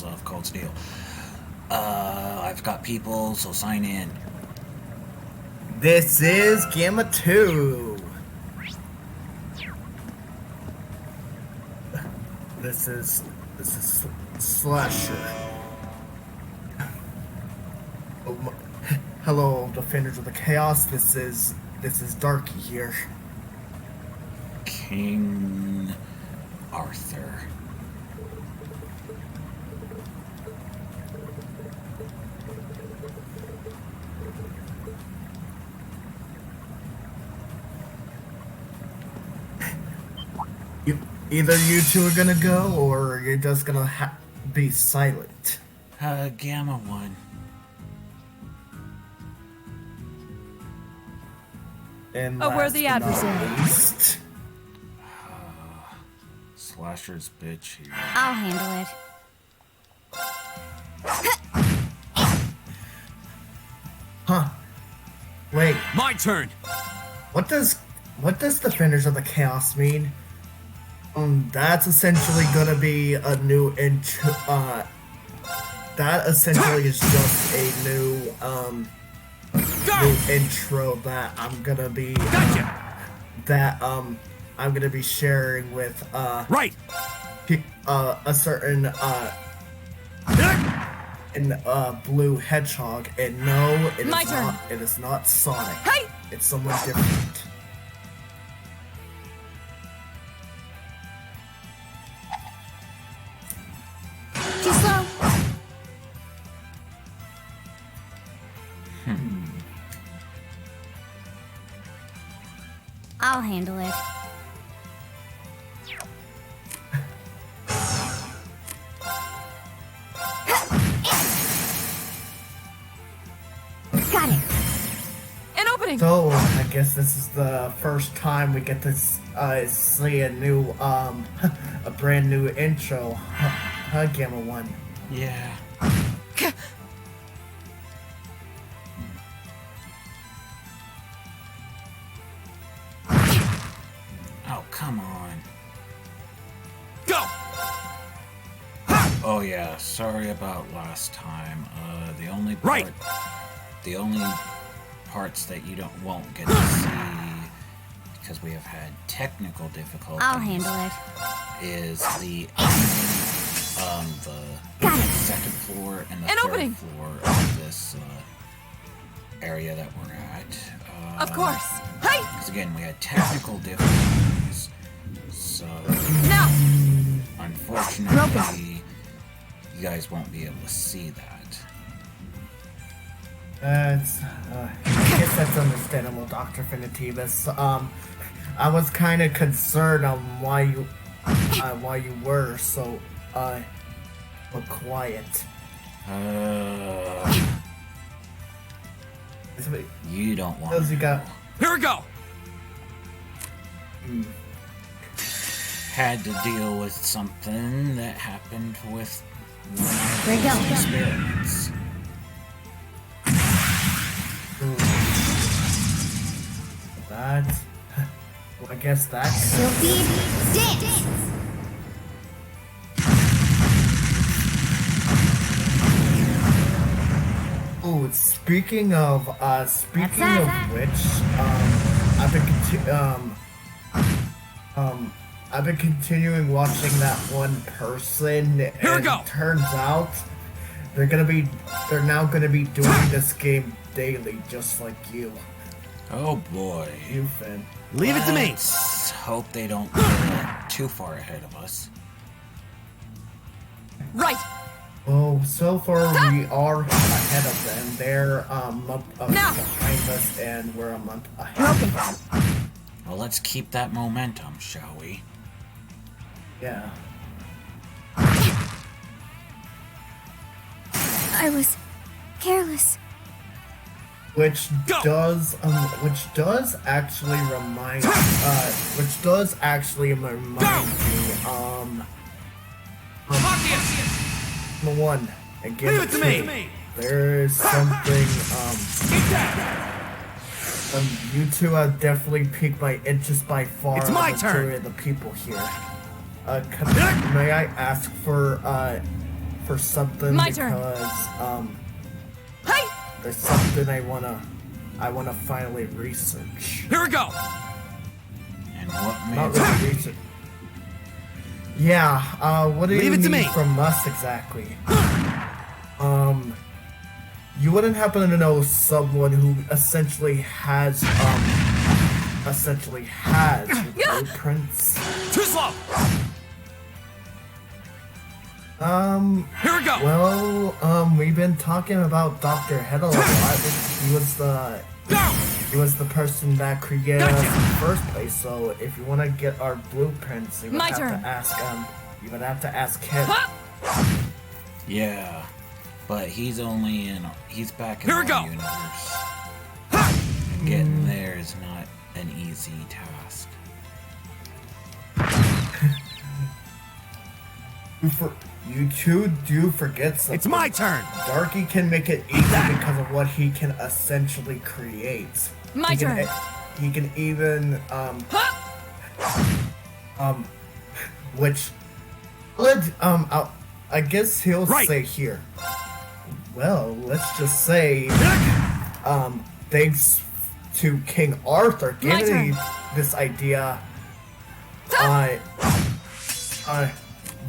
levels of Cold Steel. I've got people, so sign in. This is Gamma 2. This is Slasher. Hello, Defenders of the Chaos. This is Darky here. King Arthur. Either you two are gonna go, or you're just gonna be silent. Gamma 1. And A worthy adversary. Slasher's bitch here. I'll handle it. Huh. Wait. My turn. What does Defenders of the Chaos mean? That's essentially gonna be a new intro. That essentially is just a new intro that I'm gonna be I'm gonna be sharing with Right. a certain blue hedgehog, and no, it My is turn. not. It is not Sonic. Hey! It's someone different. Too slow. I'll handle it. Got it. An opening. So I guess this is the first time we get to see a new a brand new intro. Huh, Gamma 1. Yeah. Oh, come on. Go. Oh yeah, sorry about last time. Right. The only parts that you won't get to see, because we have had technical difficulties. I'll handle it. Is the Got it. second floor and the An third opening. floor of this area that we're at. Of course. Hey! Because again, we had technical difficulties, so Now! unfortunately, you guys won't be able to see that. That's I guess that's understandable, Dr. Finitibus. I was kind of concerned on why you were so quiet. You don't want Those you to got. know. Here we go. Had to deal with something that happened with one of There you go. those experiments. That's. Well, I guess that's. Sylphie, dance! Oh, speaking of That's that. which, I've been continuing watching that one person, Here we and go. turns out they're now gonna be doing this game daily, just like you. Oh boy. You, Finn. Leave it to me. Let's hope they don't get too far ahead of us. Right. Oh, so far we are ahead of them. They're a month Now. behind us, and we're a month ahead. Broken. Well, let's keep that momentum, shall we? Yeah. I was careless. Which Go. does actually remind me, number one, again, Leave it to me. there's something, you two have definitely piqued my interest by far. It's my of the majority turn. of the people here. May I ask for for something My turn. because Hey! there's something I wanna finally research. Here we go. And what Not made really research. Yeah. What do Leave you it to need me. from us exactly? You wouldn't happen to know someone who essentially has blueprints? Too slow. Here we go. Well, we've been talking about Dr. Heddle a lot. He was the person that created us in the first place. So if you want to get our blueprints, you would My have turn. to ask You would have to ask him. Yeah, but he's back in Here our we go. universe. And getting there is not an easy task. You two do forget something. It's my turn. Darky can make it easy because of what he can essentially create. My turn. He can even which I guess he'll Right. say here. Well, let's just say thanks to King Arthur My giving me turn. this idea.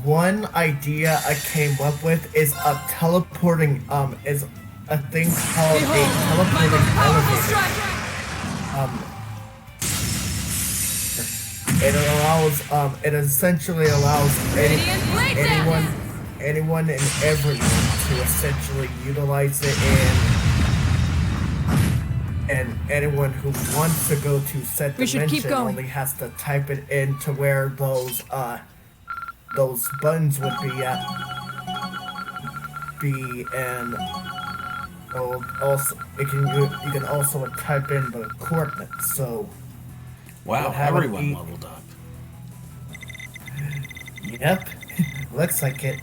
One idea I came up with is a teleporting is a thing called Behold, a my teleporting most powerful elevator. strike! It essentially allows Radiant blade anyone and everyone to essentially utilize it, and anyone who wants to go to said We should dimension keep going. only has to type it into where those buttons would be and also you can also type in the coordinates. So Wow, We'll have it everyone eat- leveled up. yep, looks like it.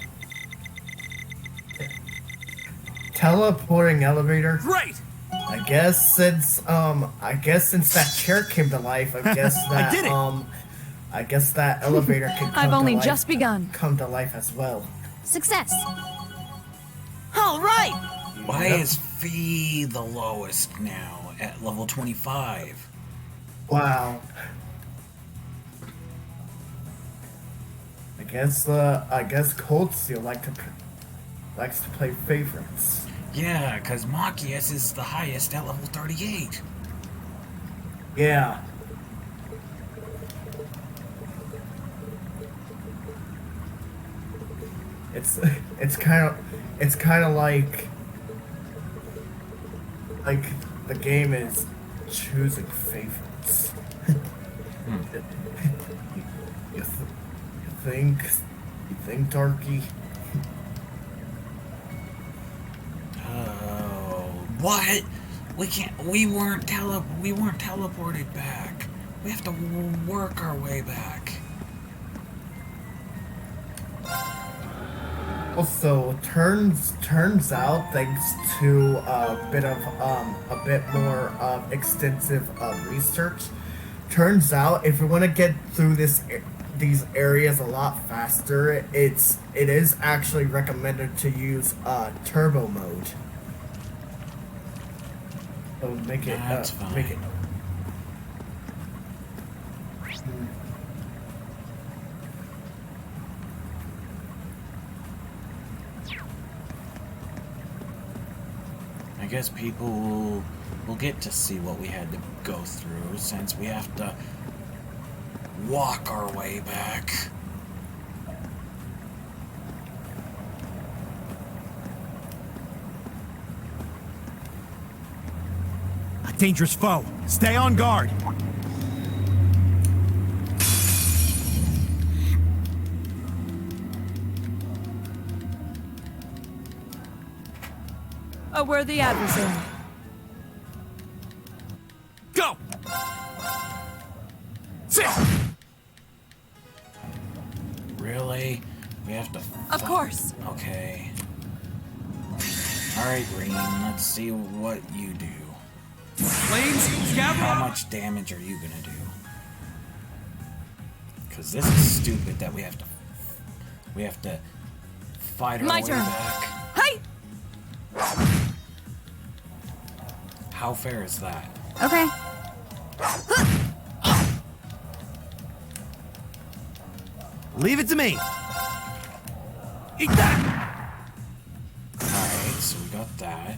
Teleporting elevator. Great. I guess since that chair came to life, I guess that did it. I guess that elevator can I've come only to life, just begun. come to life as well. Success. All right! Why Yep. is Fee the lowest now at level 25? Wow. I guess Cold Steel likes to play favorites. Yeah, because Machias is the highest at level 38. Yeah. It's kind of like the game is choosing favorites. you think, Darky? Oh, what? We weren't teleported back. We have to work our way back. Also, turns out, thanks to a bit more extensive research, turns out if you want to get through these areas a lot faster, it is actually recommended to use turbo mode. So make it That's make it. fine. I guess people will get to see what we had to go through since we have to walk our way back. A dangerous foe. Stay on guard. A worthy adversary. Go. Sit. Really? We have to. Of course. Okay. Alright, Green, let's see what you do. Flames. How Scav. much damage are you gonna do? Because this is stupid that we have to fight our My way turn. back. Hi! How fair is that? Okay. Leave it to me. Eat that. Alright, so we got that.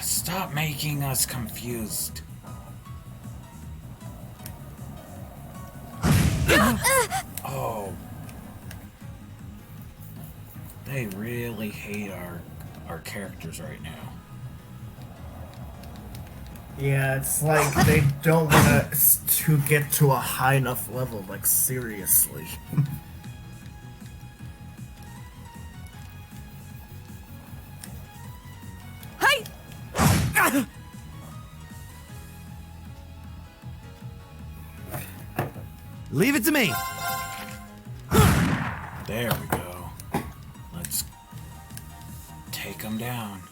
Stop making us confused. Oh. They really hate our characters right now. Yeah, it's like they don't want us to get to a high enough level, like seriously. Hi! Leave it to me. There we go. Let's take them down.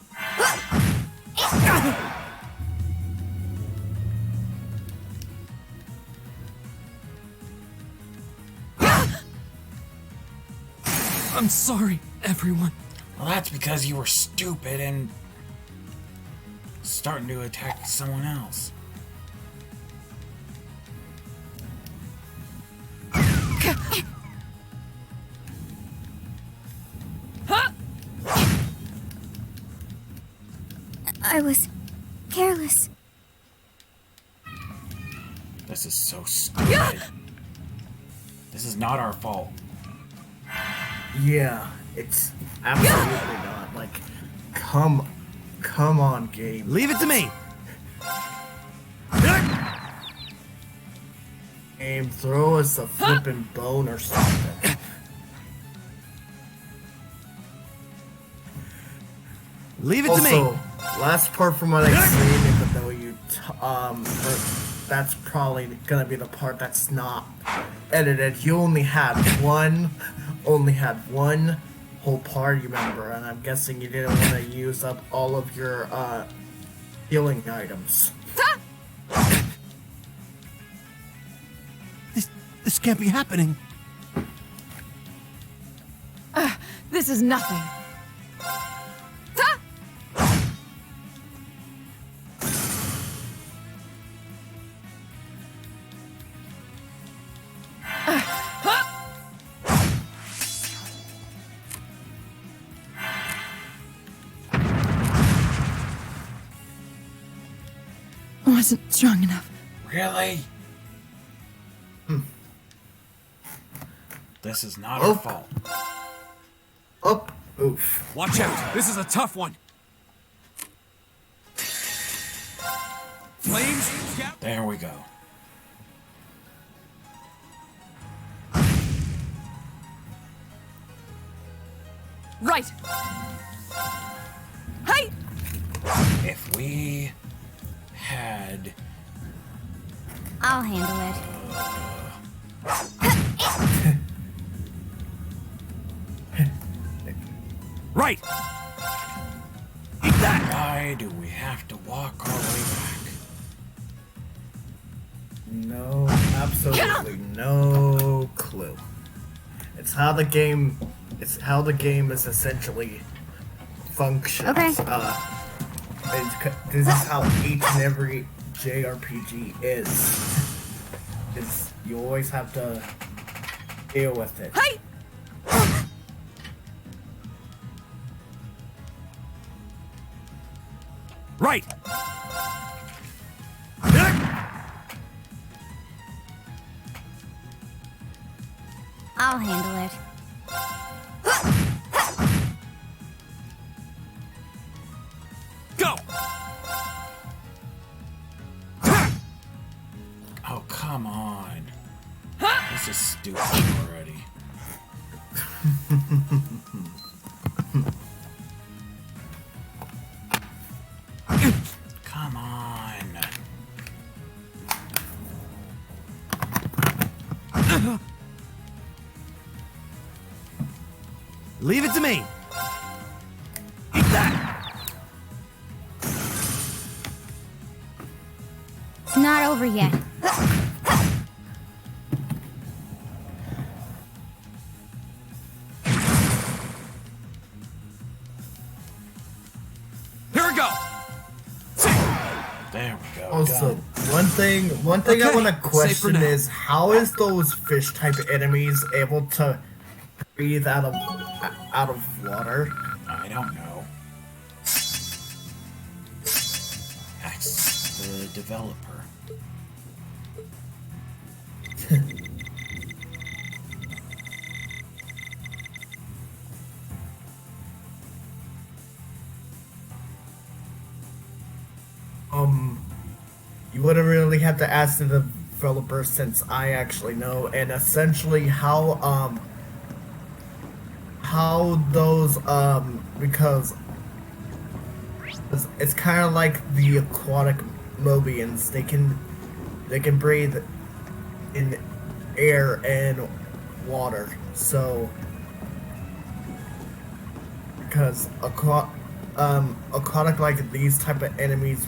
I'm sorry, everyone. Well, that's because you were stupid and starting to attack someone else. I was careless. This is so stupid. This is not our fault. Yeah, it's absolutely not. Like, come on, game. Leave it to me. Game, throw us a flippin' bone or something. Leave it to Also, me. last part from what I've seen, even though that's probably gonna be the part that's not edited. You only had one whole part, you remember, and I'm guessing you didn't want to use up all of your healing items. This can't be happening. This is nothing. Wasn't strong enough. Really? This is not our fault. Up, oof. Watch out. This is a tough one. Flames. There we go. Right! Hi! If we had... I'll handle it. Right. Eat that. Why do we have to walk our way back? No, absolutely no clue. It's how the game is essentially functions. Okay. This is how each and every JRPG is. You always have to deal with it. Hi! Right. I'll handle it. Go. Oh, come on. This is stupid already. Come on. Leave it to me. Eat that. It's not over yet. go! There we go. Also, done. one thing I Okay, want to safe for question now. is how is those fish type enemies able to breathe out of water? I don't know. Ask the developer. You wouldn't really have to ask the developer since I actually know, and essentially how those because it's kind of like the aquatic Mobians. They can breathe in air and water. So because aquatic like these type of enemies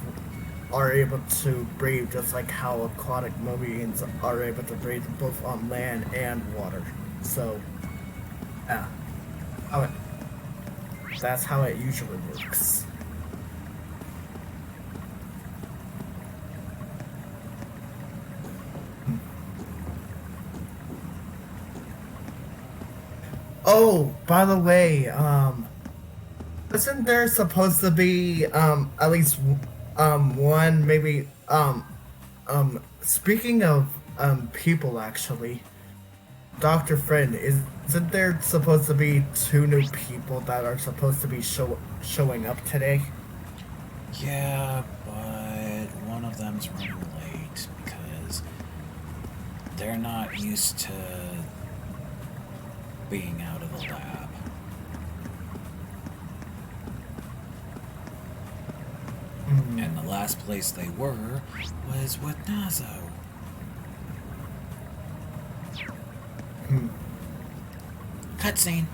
are able to breathe just like how aquatic Mobians are able to breathe both on land and water. So yeah, that's how it usually works. Oh, by the way, isn't there supposed to be at least one maybe speaking of people actually, Dr. Friend, isn't there supposed to be 2 new people that are supposed to be showing up today? Yeah, but one of them's running late because they're not used to being out of the lab. And the last place they were was with Nazo. Cutscene.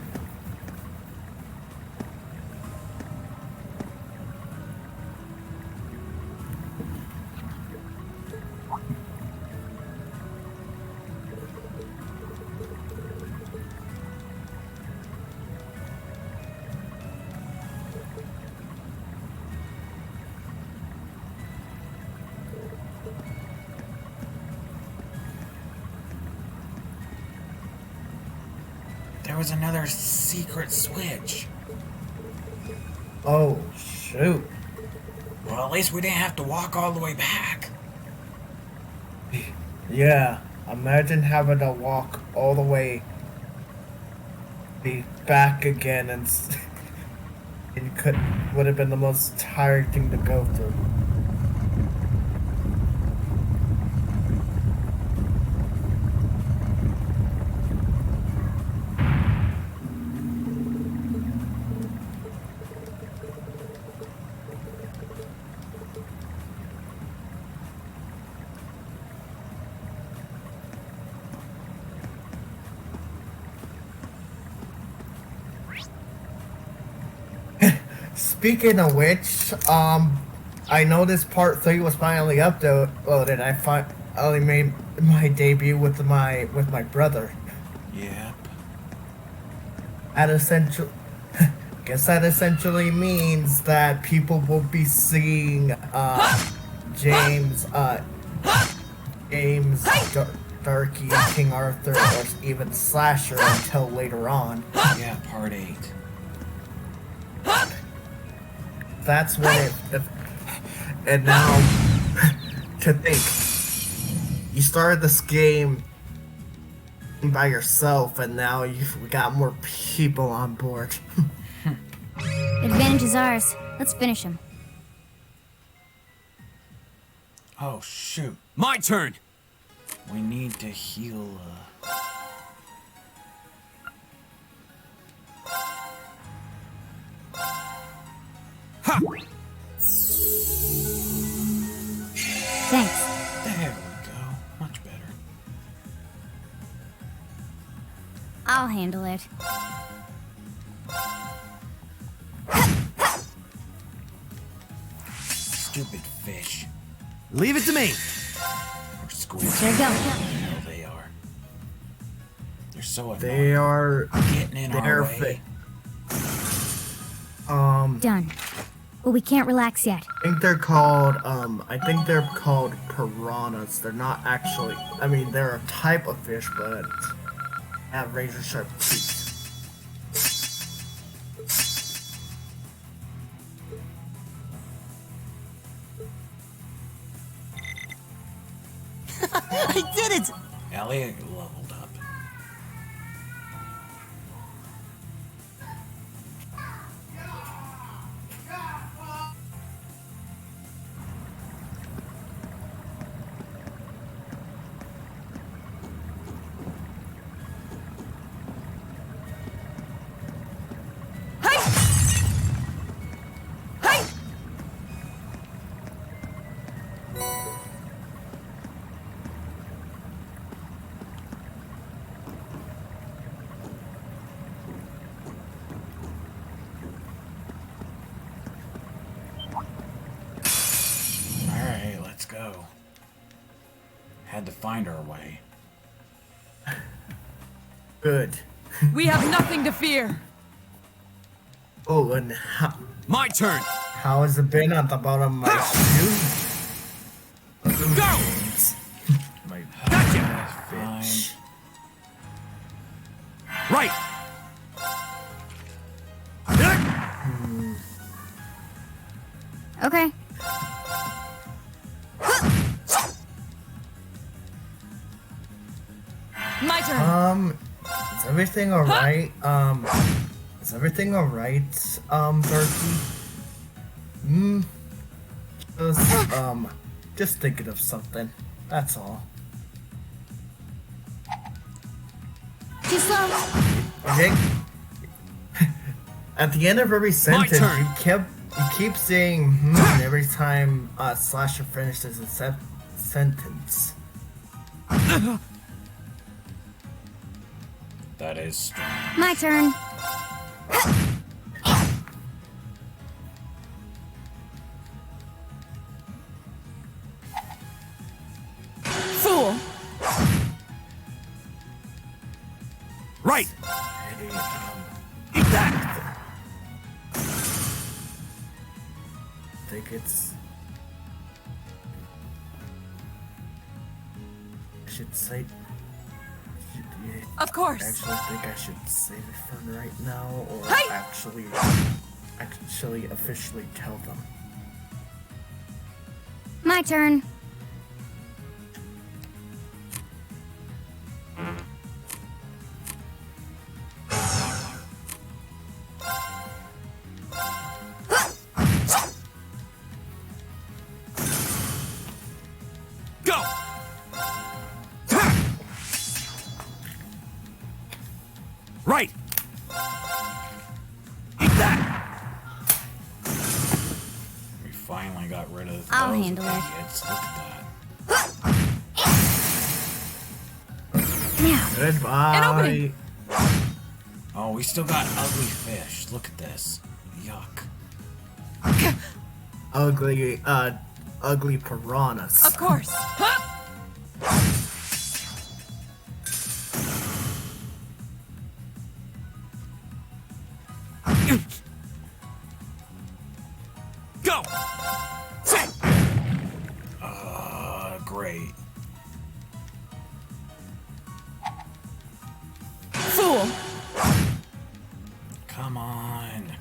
There was another secret switch. Oh shoot. Well, at least we didn't have to walk all the way back. Yeah, imagine having to walk all the way back again and would have been the most tiring thing to go through. Speaking of which, I noticed part 3 was finally uploaded. I finally made my debut with my brother. Yep. Guess that essentially means that people will be seeing James, Darky, and King Arthur, or even Slasher until later on. Yeah, part 8. That's when and now, to think, you started this game by yourself, and now you've got more people on board. Advantage is ours. Let's finish him. Oh, shoot. My turn! We need to heal, Ha! Thanks. There we go. Much better. I'll handle it. Stupid fish. Leave it to me. Or squids. There you go. What the hell they are. They're so annoying. They are Getting in our way. Done. but we can't relax yet. I think they're called piranhas. They're not actually, I mean, they're a type of fish, but have razor sharp teeth. I did it! Elliot leveled up. Hey! Hey! Alright, let's go. Had to find our way. Good. We have nothing to fear. Oh, and My turn. how has it been at the bottom of my shoe? Go! My Gotcha! bitch. Right. Okay. My turn. Is everything alright? Is everything alright, Darky? Just thinking of something. That's all. Too slow. Nick, at the end of every sentence, turn. you keep saying every time Slasher finishes a sentence. That is strange. My turn. Fool. Right. Hey, Eat that. I think it's. I should say. Of course. Actually, think I should save it for right now, or Hey! actually officially tell them. My turn. Go. Right. Eat that. We finally got rid of I'll those handle it. idiots. Look at that. Now. Goodbye. opening. Oh, we still got ugly fish. Look at this. Yuck. Ugly piranhas. Of course. Huh? Go. Sit. Great. Fool. Come on.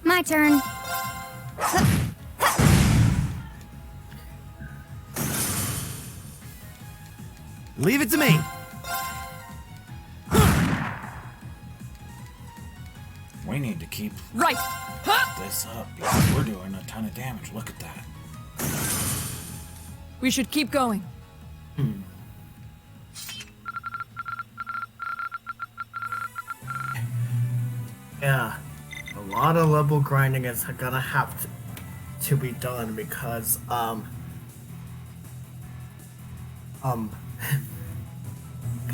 My turn. Leave it to me. We need to keep Right. Huh? this up because we're doing a ton of damage. Look at that. We should keep going. Yeah, a lot of level grinding is gonna have to be done because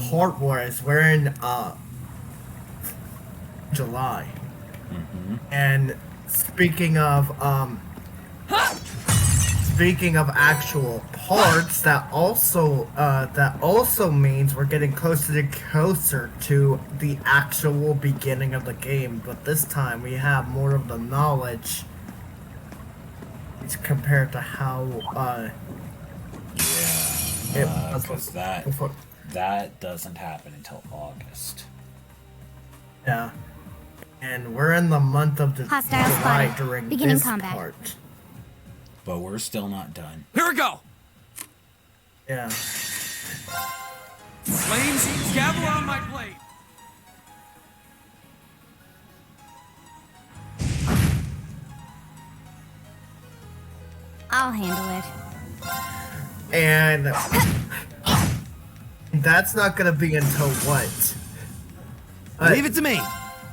Port Wars we're in July, speaking of actual parts, that also means we're getting closer and closer to the actual beginning of the game. But this time we have more of the knowledge compared to how it was Because before. that doesn't happen until August. Yeah, and we're in the month of Hostile July spotted. during Beginning this combat. part. But we're still not done. Here we go. Yeah. Flames, gather on my blade. I'll handle it. And that's not gonna be until what? Leave it to me.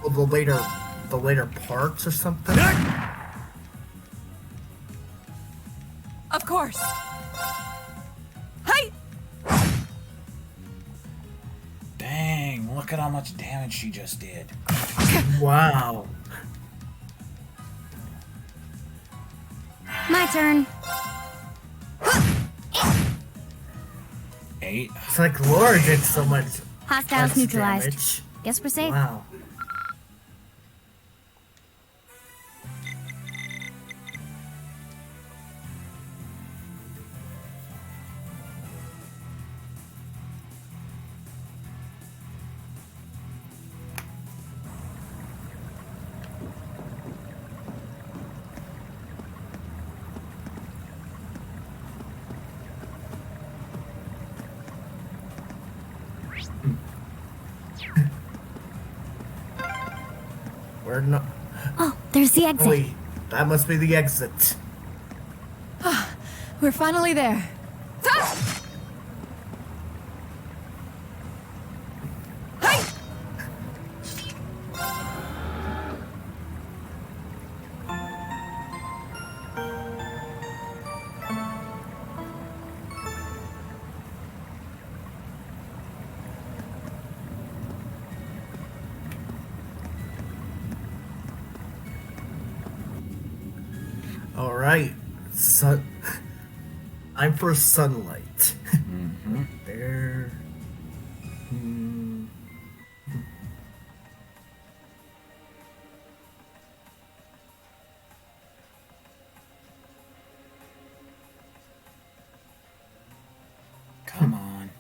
The later parts or something. Of course. Hey! Dang, look at how much damage she just did. Wow. My turn. 8. It's like Laura did so much Hostiles less neutralized. damage. Guess we're safe. Wow. We're not. Oh, there's the exit. Wait, that must be the exit. We're finally there. Ha! Hey! All right, sun. I'm for sunlight. There. Come on.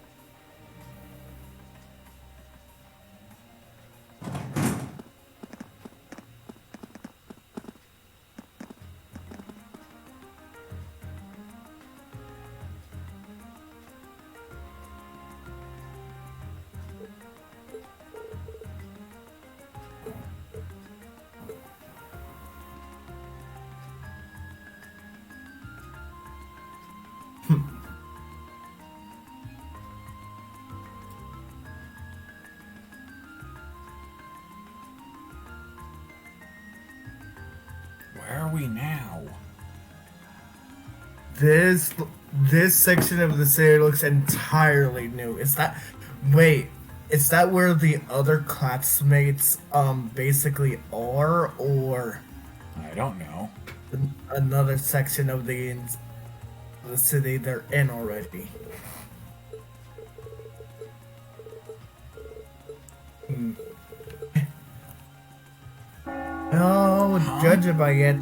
Where are we now? This section of the city looks entirely new. Is that wait? Is that where the other classmates basically are, or I don't know. another section of the city they're in already? Oh, judging by it.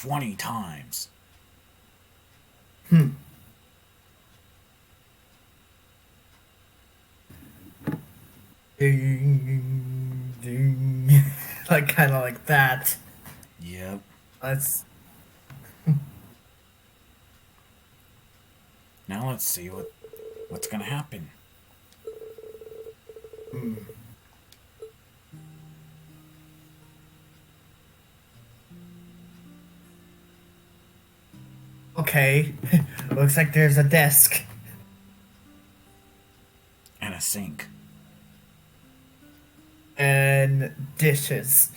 20 times. Ding, ding. Like, kind of like that. Yep. That's. Now let's see what's gonna happen. Okay. Looks like there's a desk. And a sink. And dishes.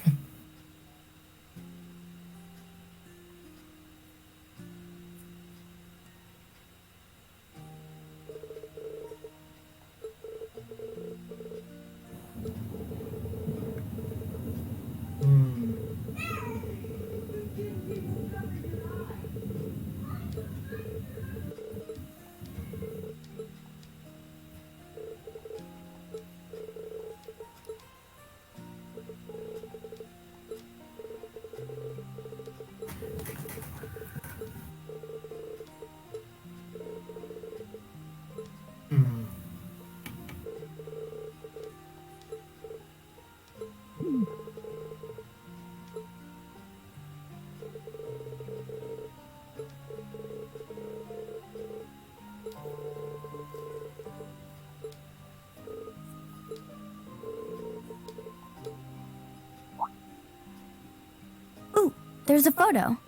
Ooh, there's a photo.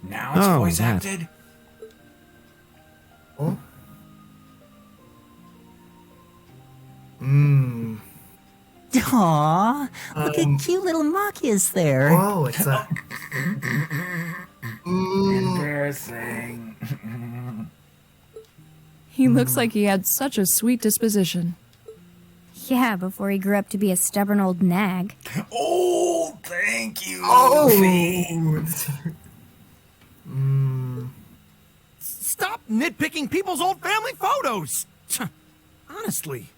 Now it's Oh, voice that. acted? Oh. Mmm. Aww, look at cute little Machias there. Oh, it's a. Embarrassing. He looks like he had such a sweet disposition. Yeah, before he grew up to be a stubborn old nag. Oh, thank you. Oh. Stop nitpicking people's old family photos! Honestly.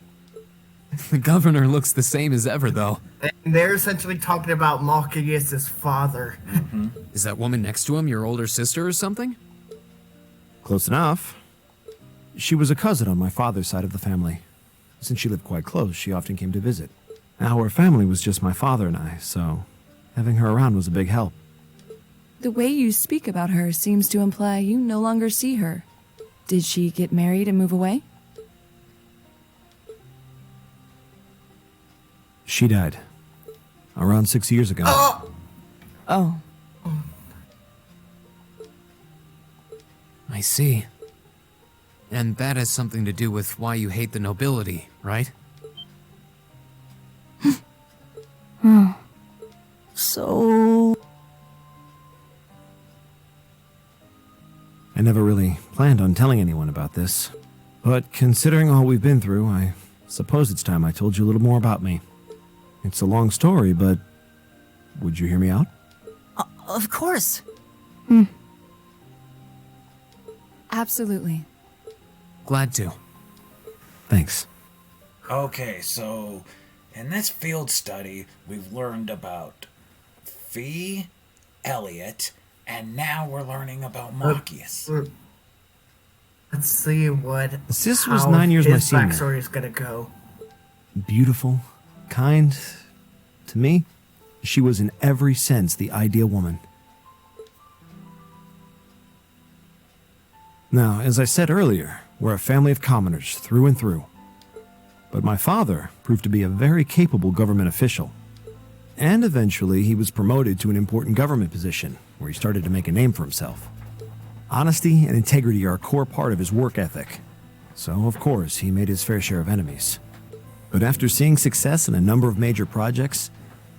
The governor looks the same as ever, though. And they're essentially talking about Marcus' father. Is that woman next to him your older sister or something? Close enough. She was a cousin on my father's side of the family. Since she lived quite close, she often came to visit. Our family was just my father and I, so having her around was a big help. The way you speak about her seems to imply you no longer see her. Did she get married and move away? She died. Around 6 years ago. Oh, I see. And that has something to do with why you hate the nobility, right? So, I never really planned on telling anyone about this. But considering all we've been through, I suppose it's time I told you a little more about me. It's a long story, but would you hear me out? of course. absolutely. Glad to. Thanks. Okay, so in this field study, we've learned about Fee, Elliot, and now we're learning about Marcus. Let's see what. Sis was how 9 years my his senior. backstory is gonna go. Beautiful, kind. To me, she was in every sense the ideal woman. Now, as I said earlier, we're a family of commoners through and through. But my father proved to be a very capable government official. And eventually, he was promoted to an important government position where he started to make a name for himself. Honesty and integrity are a core part of his work ethic. So, of course, he made his fair share of enemies. But after seeing success in a number of major projects,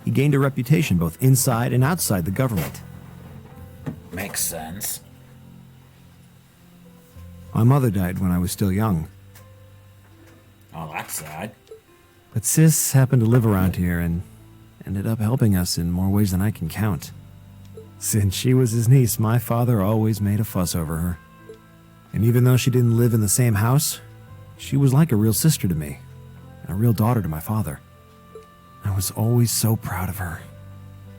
he gained a reputation both inside and outside the government. Makes sense. My mother died when I was still young, Oh, that's sad. but Sis happened to live around here and ended up helping us in more ways than I can count. Since she was his niece, my father always made a fuss over her. And even though she didn't live in the same house, she was like a real sister to me, and a real daughter to my father. I was always so proud of her.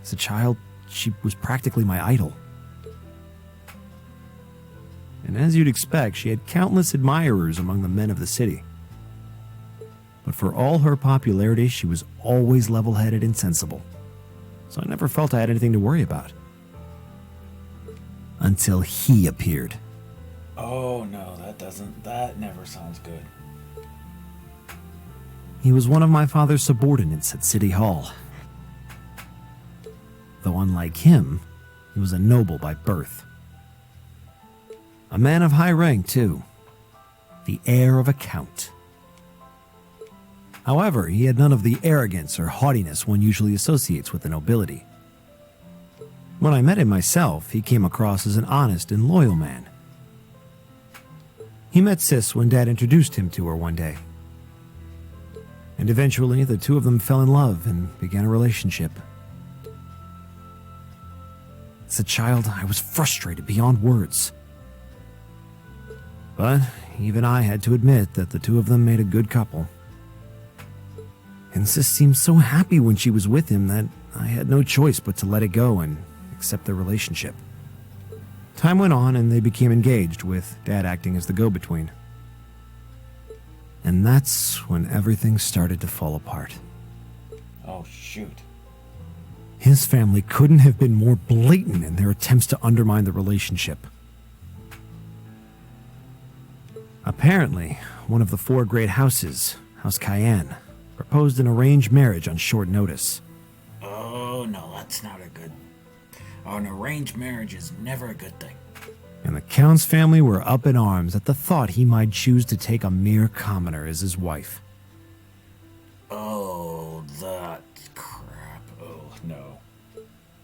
As a child, she was practically my idol. and as you'd expect, she had countless admirers among the men of the city. But for all her popularity, she was always level-headed and sensible, so I never felt I had anything to worry about. Until he appeared. Oh no, that never sounds good. He was one of my father's subordinates at City Hall. Though unlike him, he was a noble by birth. A man of high rank, too. The heir of a count. However, he had none of the arrogance or haughtiness one usually associates with the nobility. When I met him myself, he came across as an honest and loyal man. He met Sis when Dad introduced him to her one day. And eventually, the two of them fell in love and began a relationship. As a child, I was frustrated beyond words. But even I had to admit that the two of them made a good couple. And Sis seemed so happy when she was with him that I had no choice but to let it go and accept their relationship. Time went on and they became engaged, with Dad acting as the go-between. And that's when everything started to fall apart. Oh shoot. His family couldn't have been more blatant in their attempts to undermine the relationship. Apparently, one of the four great houses, House Cayenne, proposed an arranged marriage on short notice. Oh no, that's not a good... An arranged marriage is never a good thing. And the Count's family were up in arms at the thought he might choose to take a mere commoner as his wife. Oh, that crap. Oh, no.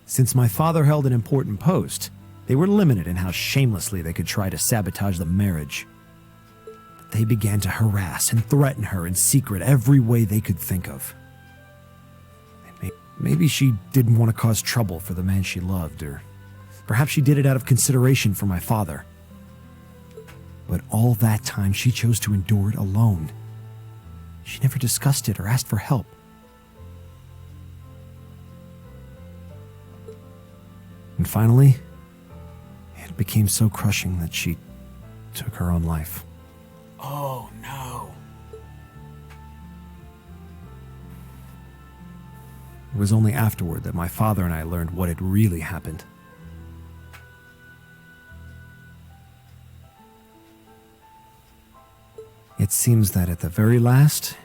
Since my father held an important post, they were limited in how shamelessly they could try to sabotage the marriage. But they began to harass and threaten her in secret every way they could think of. Maybe she didn't want to cause trouble for the man she loved, or perhaps she did it out of consideration for my father. But all that time, she chose to endure it alone. She never discussed it or asked for help. And finally, it became so crushing that she took her own life. Oh, no. It was only afterward that my father and I learned what had really happened. It seems that at the very last,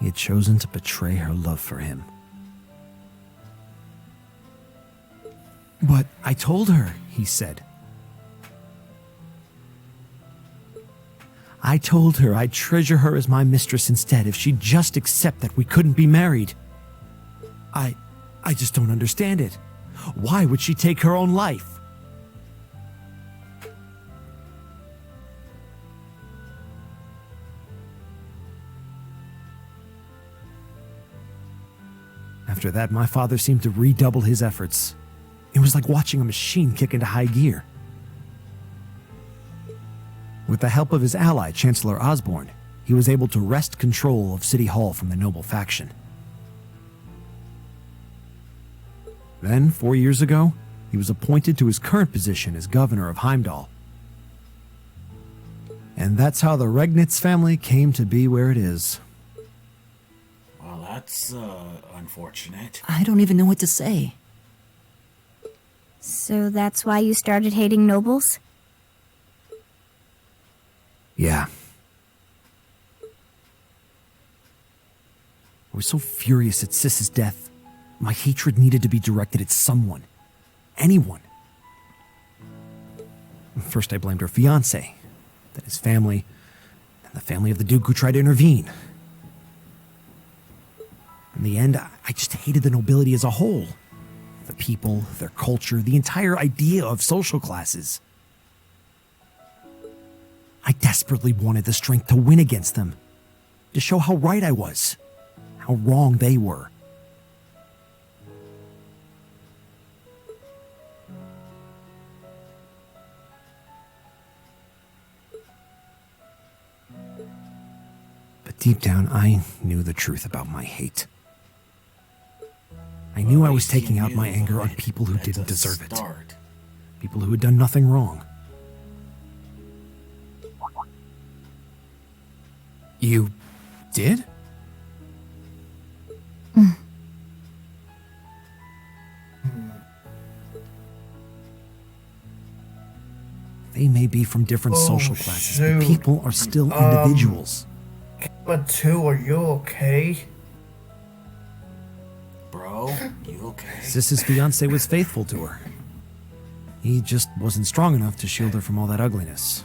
he had chosen to betray her love for him. But I told her, he said. I told her I'd treasure her as my mistress instead if she'd just accept that we couldn't be married. I just don't understand it. Why would she take her own life? After that, my father seemed to redouble his efforts. It was like watching a machine kick into high gear. With the help of his ally, Chancellor Osborne, he was able to wrest control of City Hall from the noble faction. Then, 4 years ago, he was appointed to his current position as governor of Heimdall. And that's how the Regnitz family came to be where it is. Well, that's, unfortunate. I don't even know what to say. So that's why you started hating nobles? Yeah. I was so furious at Sis's death. My hatred needed to be directed at someone. Anyone. First I blamed her fiancé, then his family, and the family of the Duke who tried to intervene. In the end, I just hated the nobility as a whole. The people, their culture, the entire idea of social classes. I desperately wanted the strength to win against them, to show how right I was, how wrong they were. But deep down, I knew the truth about my hate. I knew I was taking out my anger on people who didn't deserve it. People who had done nothing wrong. You did? They may be from different Oh, social classes, shoot. but people are still individuals. But two, are you okay? Bro, you okay? Sis's fiance was faithful to her. He just wasn't strong enough to shield her from all that ugliness.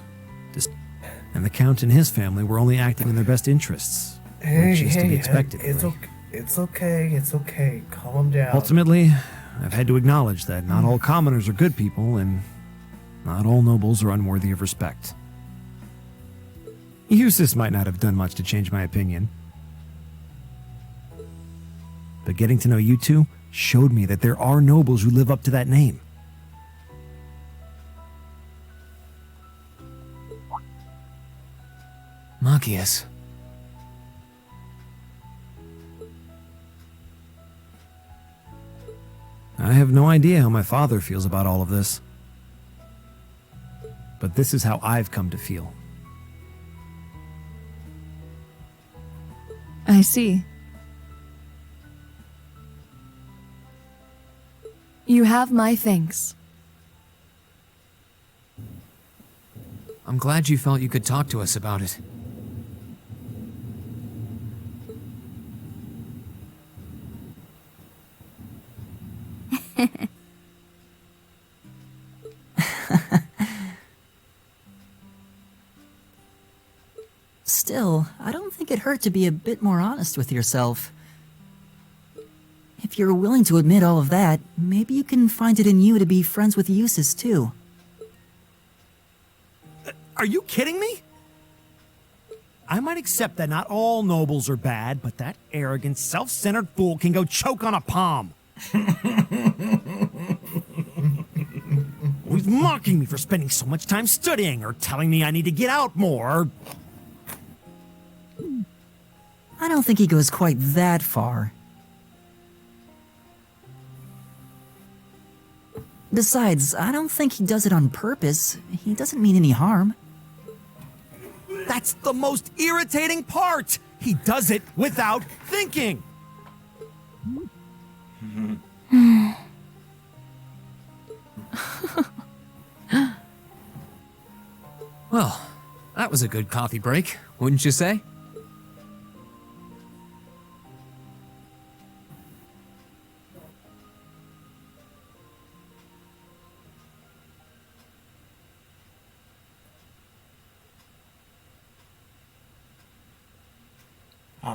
And the Count and his family were only acting in their best interests, which is to be expected. It's really. okay. It's okay. It's okay. Calm down. Ultimately, I've had to acknowledge that not all commoners are good people, and not all nobles are unworthy of respect. Eustace might not have done much to change my opinion. But getting to know you two showed me that there are nobles who live up to that name. Machias. I have no idea how my father feels about all of this. But this is how I've come to feel. I see. You have my thanks. I'm glad you felt you could talk to us about it. Still, I don't think it hurt to be a bit more honest with yourself. If you're willing to admit all of that, maybe you can find it in you to be friends with Eustace too. Are you kidding me? I might accept that not all nobles are bad, but that arrogant, self-centered fool can go choke on a palm. He's mocking me for spending so much time studying, or telling me I need to get out more. I don't think he goes quite that far. Besides, I don't think he does it on purpose. He doesn't mean any harm. That's the most irritating part! He does it without thinking! Well, that was a good coffee break, wouldn't you say?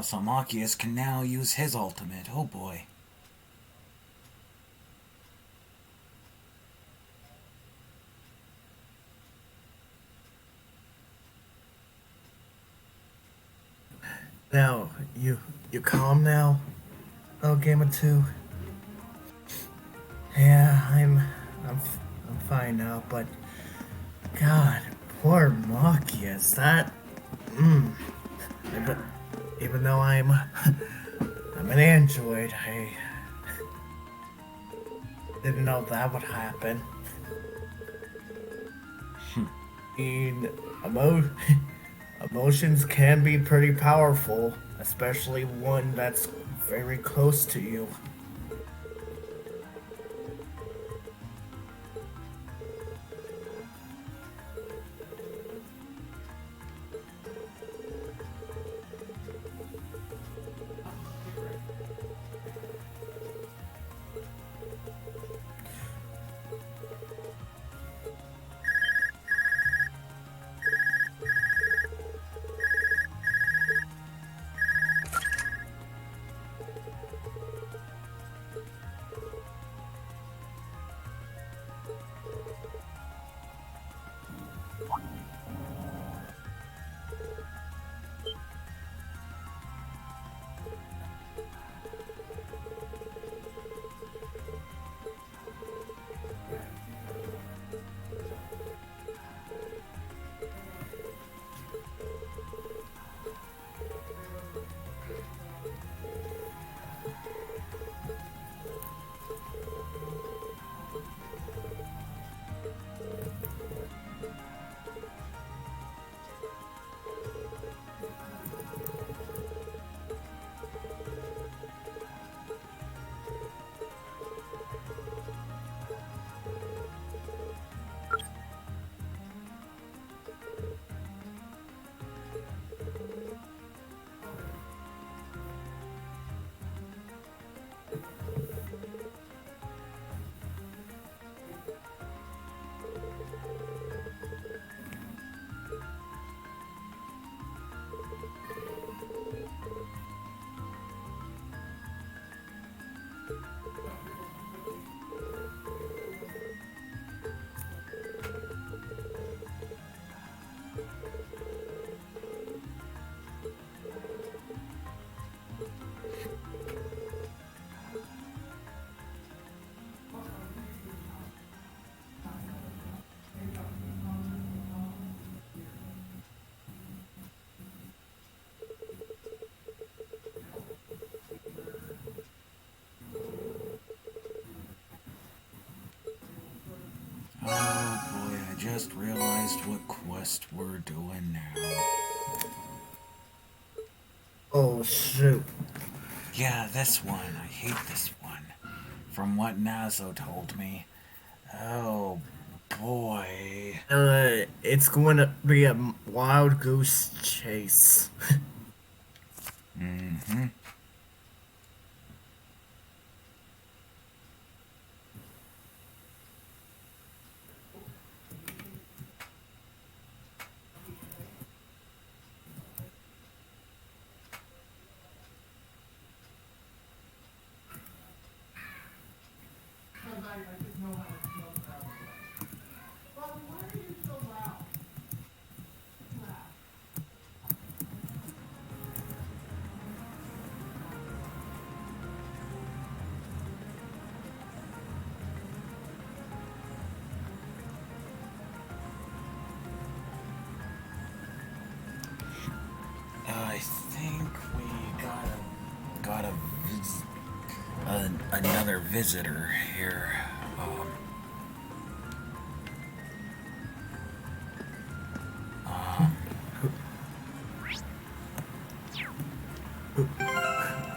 So Machias can now use his ultimate. Oh boy. Now, you calm now? Oh, Game of Two. Yeah, I'm fine now, but God, poor Machias. That, even though I'm an android, I didn't know that would happen. Emotions can be pretty powerful, especially one that's very close to you. just realized what quest we're doing now. Oh, shoot. Yeah, this one. I hate this one. From what Nazo told me. Oh, boy. It's going to be a wild goose chase. Mm-hmm. I think we got another visitor here.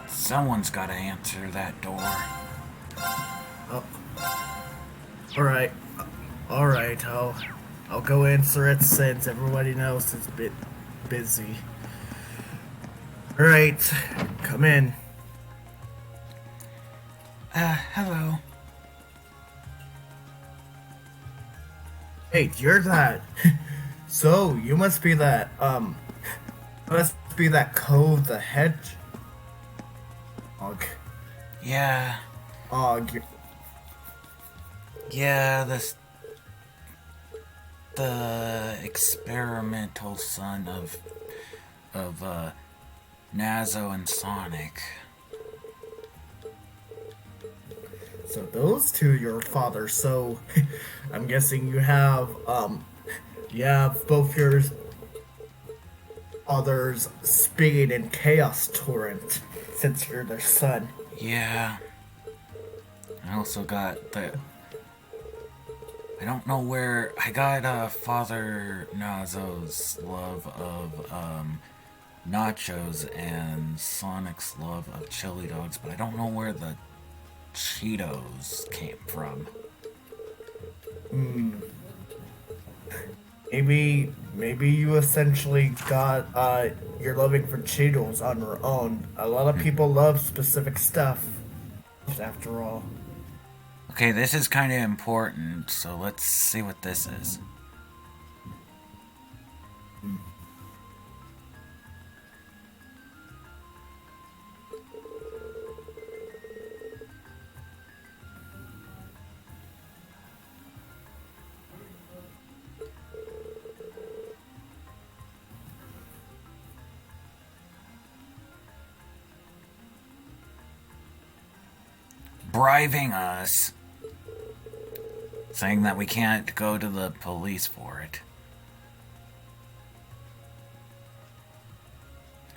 Someone's got to answer that door. Alright. Alright, I'll go answer it since everybody knows it's a bit busy. Alright, come in. Hello. Hey, you're that. So, you must be that, Cove the Hedgehog. Yeah. Og. Yeah, the experimental son of Nazo and Sonic. So those two your father, so I'm guessing you have both your father's Speed and Chaos Torrent since you're their son. Yeah. I also got I don't know where I got Father Nazo's love of nachos and Sonic's love of chili dogs, but I don't know where the Cheetos came from. Maybe you essentially got your loving for Cheetos on your own. A lot of people love specific stuff, after all. Okay, this is kind of important, so let's see what this is. Bribing us, saying that we can't go to the police for it.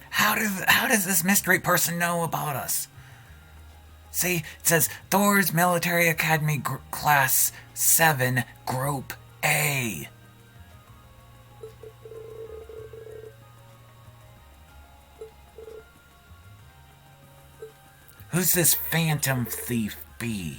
How does this mystery person know about us? See, it says Thor's Military Academy Class 7, Group A. Who's this phantom thief be?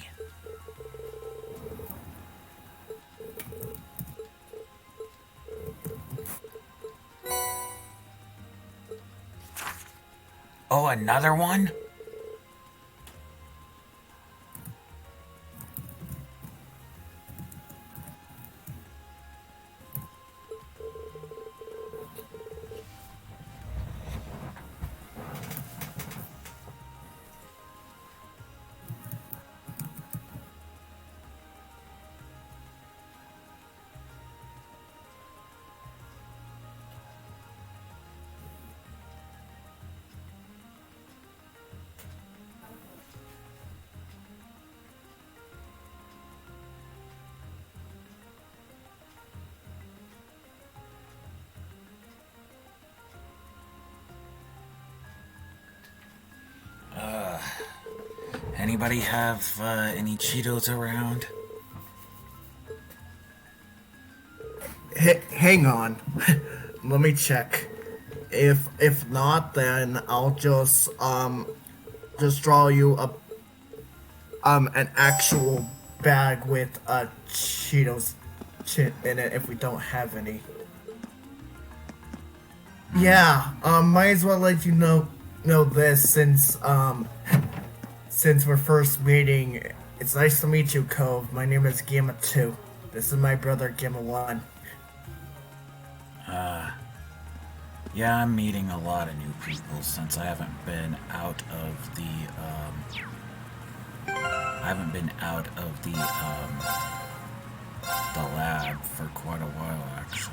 Oh, another one? Anybody have any Cheetos around? hang on. Let me check. If not, then I'll just draw you a an actual bag with Cheetos chip in it if we don't have any. Yeah, might as well let you know this since we're first meeting. It's nice to meet you, Cove. My name is Gamma 2. This is my brother, Gamma 1. Yeah, I'm meeting a lot of new people since I haven't been out of the lab for quite a while, actually.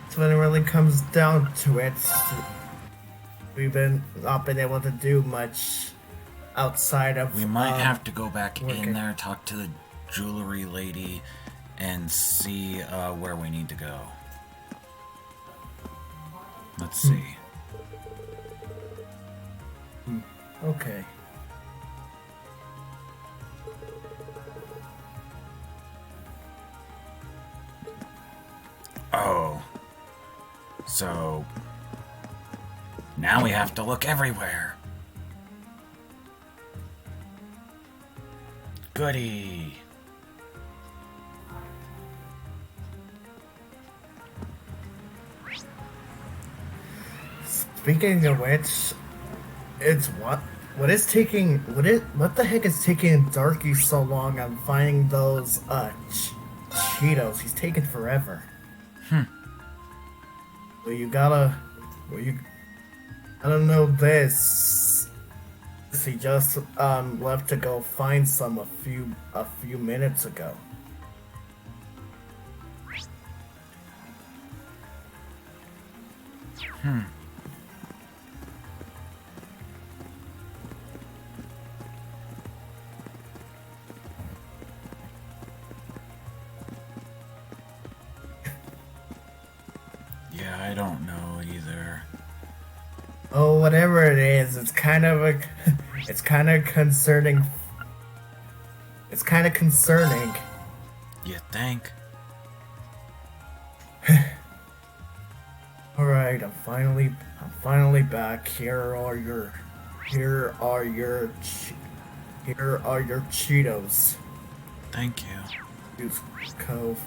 So when it really comes down to it, we've not been able to do much outside of. We might have to go back working. in there, talk to the jewelry lady, and see where we need to go. Let's see. Okay. Oh. So now we have to look everywhere. Goody. Speaking of which, it's what the heck is taking Darky so long on finding those Cheetos? He's taking forever. Well, you gotta know this. He just left to go find some a few minutes ago. Yeah, I don't know either. Oh, whatever it is, it's kind of concerning. It's kind of concerning. You think? All right, I'm finally back. Here are your Cheetos. Thank you. Use Cove.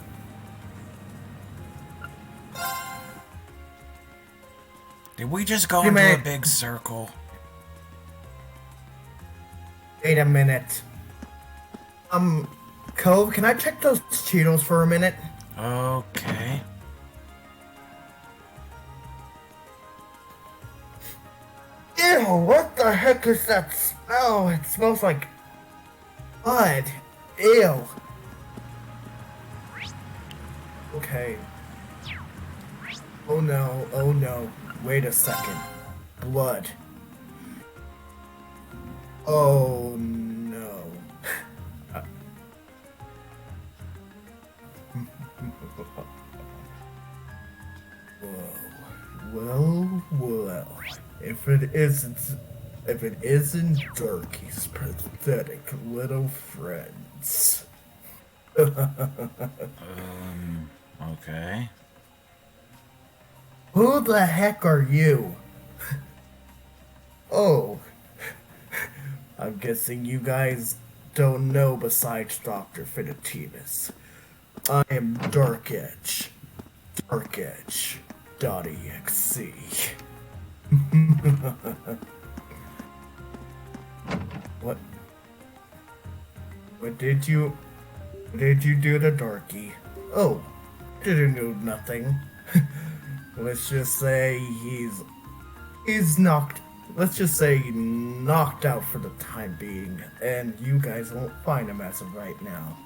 Did we just go Hey, into a man. big circle? Wait a minute. Cove, can I check those Cheetos for a minute? Okay. Ew, what the heck is that smell? It smells like blood. Ew. Okay. Oh no. Wait a second. Blood. Oh no. Whoa. Well. If it isn't Darky's pathetic little friends. Okay. Who the heck are you? Oh. I'm guessing you guys don't know besides Dr. Finitimus. I am Dark Edge. Dark-Edge.exe. What? What did you do to Darky? Oh, didn't do nothing. Let's just say he's knocked. Let's just say knocked out for the time being, and you guys won't find him as of right now.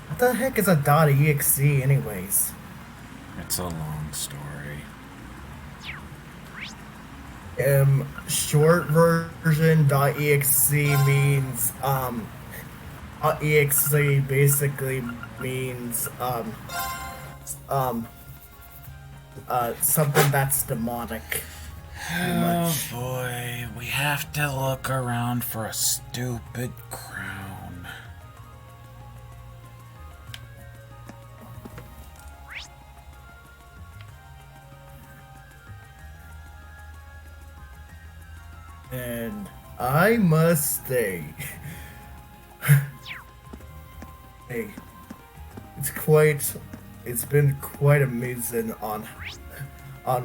What the heck is a .exe anyways? It's a long story. Short version .exe means EXE basically means um something that's demonic. Oh boy, we have to look around for a stupid crown. And I must say, hey, it's been quite amazing on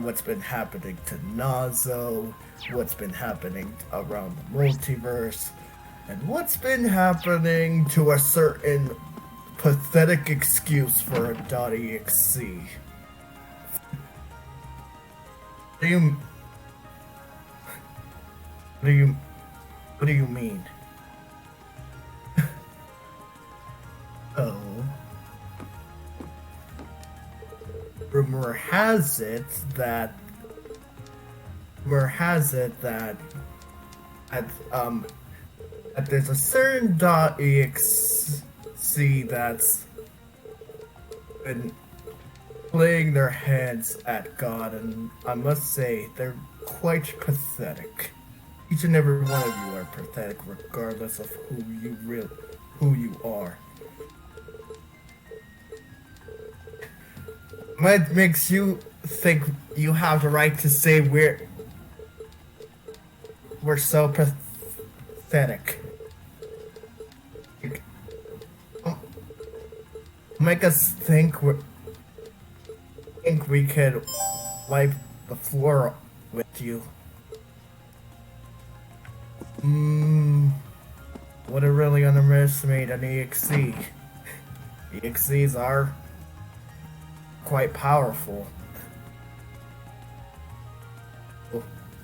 what's been happening to Nazo, what's been happening around the multiverse, and what's been happening to a certain pathetic excuse for a .exe. Do you what do you mean? Oh. Rumor has it that that there's a certain .exe that's been playing their hands at God, and I must say they're quite pathetic. Each and every one of you are pathetic, regardless of who you are. What makes you think you have the right to say we're so pathetic? Make us think we could wipe the floor with you. Would have really underestimated an EXE. EXEs are quite powerful.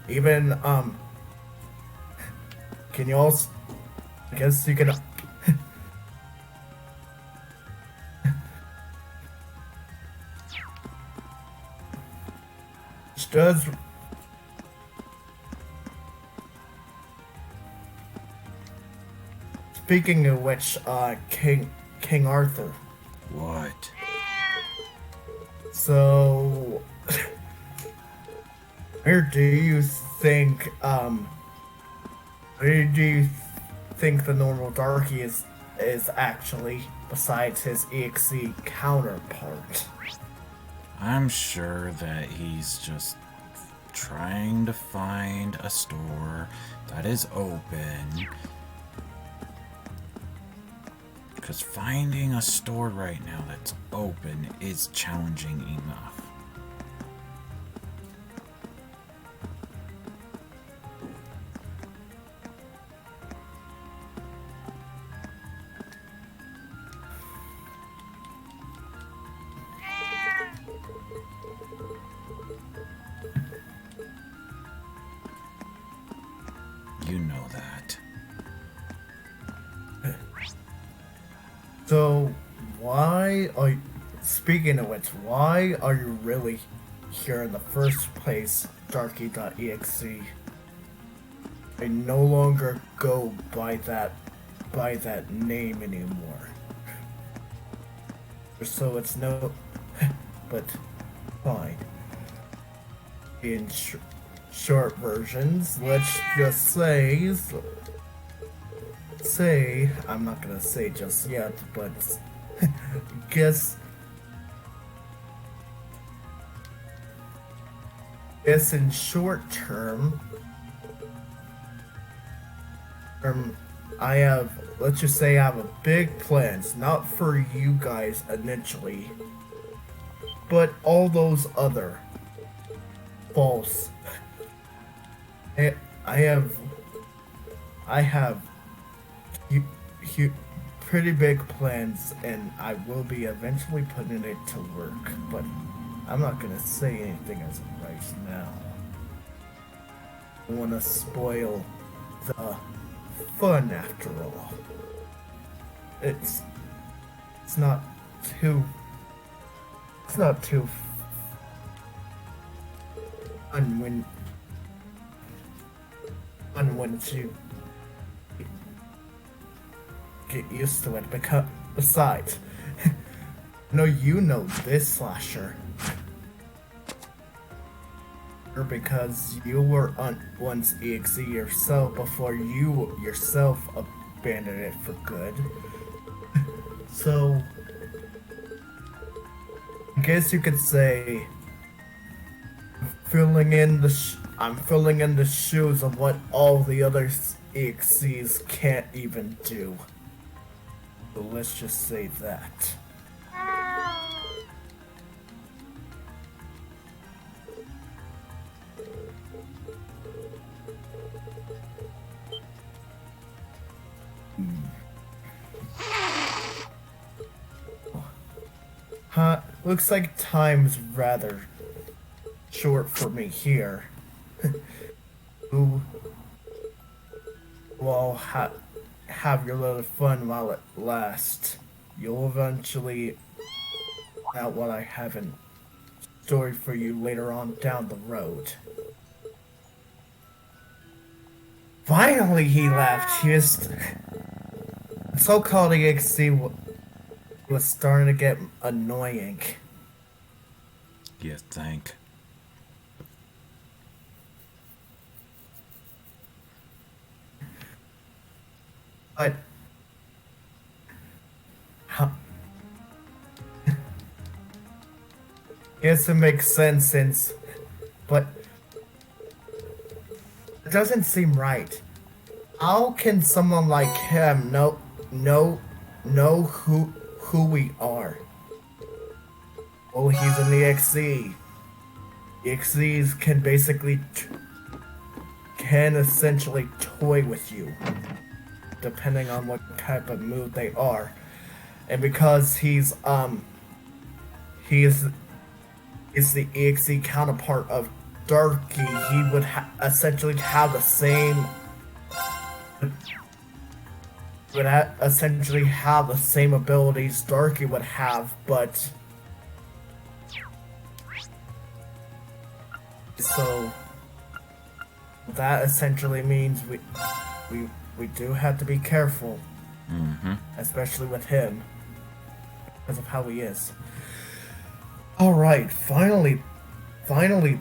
Even, can you also, I guess you can, which does, speaking of which, King Arthur. What? So, where do you think the normal Darky is actually, besides his EXE counterpart? I'm sure that he's just trying to find a store that is open. Because finding a store right now that's open is challenging enough. You know that. So, speaking of which, why are you really here in the first place, Darky.exe? I no longer go by that name anymore. So it's no, but fine. In short versions, let's just say, I'm not gonna say just yet, but guess in short term, let's just say I have a big plans, not for you guys initially, but all those other false. I have pretty big plans, and I will be eventually putting it to work, but I'm not gonna say anything as of right now. I don't wanna spoil the fun after all. It's not too fun when you get used to it. Because besides, no, you know this slasher. Because you were once EXE yourself before you yourself abandoned it for good. So, I guess you could say I'm filling in the shoes of what all the other EXEs can't even do. So let's just say that. Looks like time's rather short for me here. Ooh. Well, have your little fun while it lasts. You'll eventually find out what I have in story for you later on down the road. Finally, he left. He was so-called EXE was starting to get annoying. You think? But guess it makes sense but it doesn't seem right. How can someone like him know who we are? Oh, he's an EXE. EXEs can basically can essentially toy with you, depending on what type of mood they are. And because he's the EXE counterpart of Darky, he would essentially have the same abilities Darky would have, but so that essentially means we do have to be careful, especially with him, because of how he is. All right, finally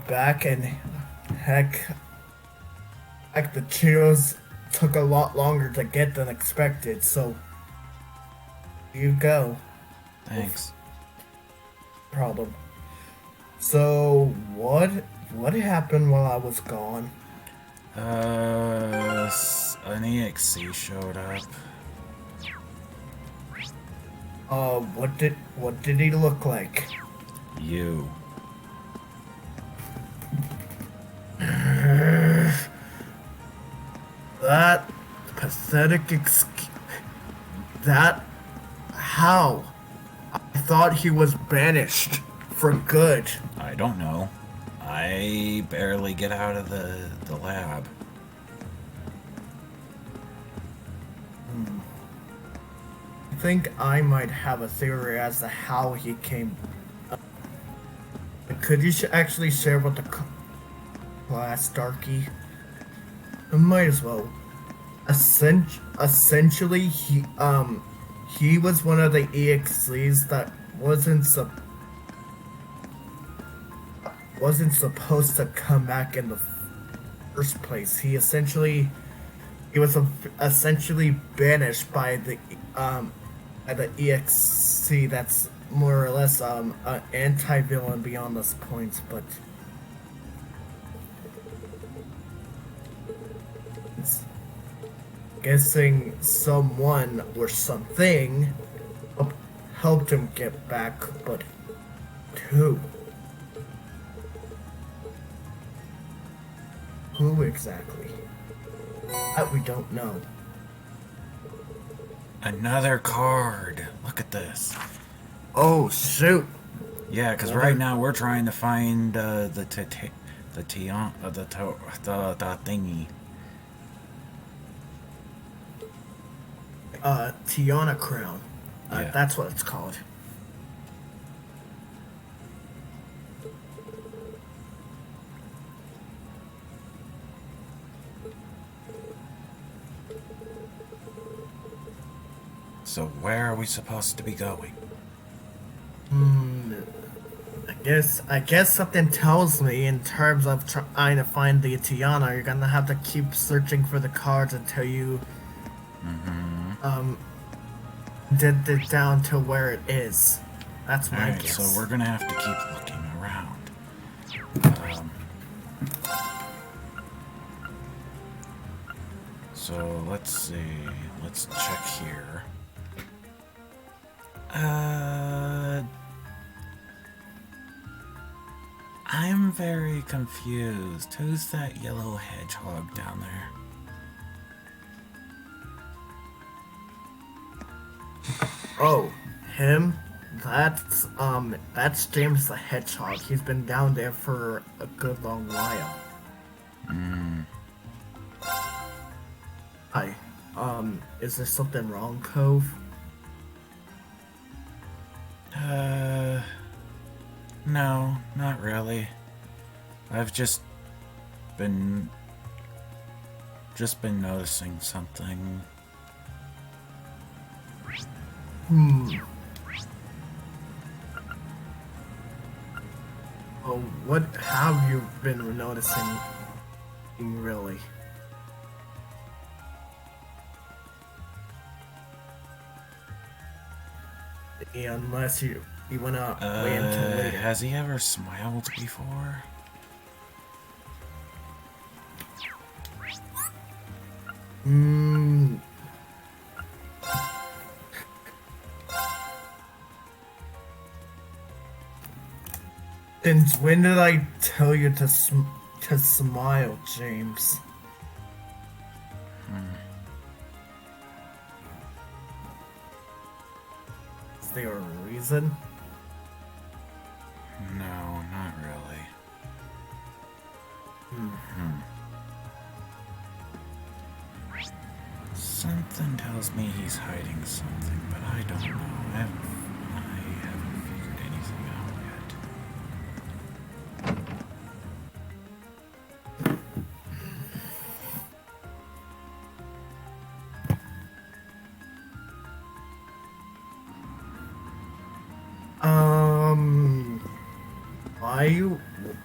back, and heck, the Cheetos took a lot longer to get than expected. So here you go. Thanks. Problem. So what happened while I was gone? An EXE showed up. What did he look like? You. That pathetic excuse. That how? I thought he was banished for good. I don't know. I barely get out of the lab. I think I might have a theory as to how he came. Could you actually share with the class, Darky? I might as well. Essentially, he was one of the EXEs that wasn't supposed to come back in the first place. He was essentially banished by the EXE. That's more or less an anti-villain beyond this point, but guessing someone or something helped him get back, but who? Who exactly? That we don't know. Another card. Look at this. Oh shoot! Yeah, because right now we're trying to find the thingy. Tiana Crown. Yeah. That's what it's called. So where are we supposed to be going? I guess something tells me in terms of trying to find the Tiana, you're gonna have to keep searching for the cards until you get it down to where it is. That's my Alright, guess. so we're gonna have to keep looking around. So let's see. Let's check here. I'm very confused. Who's that yellow hedgehog down there? Oh, him? That's James the Hedgehog. He's been down there for a good long while. Hi. Is there something wrong, Cove? No, not really. I've just been noticing something. Oh, what have you been noticing, really? Unless you wanna wait until later. Has he ever smiled before? Since when did I tell you to smile, James? Is there a reason? No, not really. Something tells me he's hiding something, but I don't know. I haven't figured anything out yet.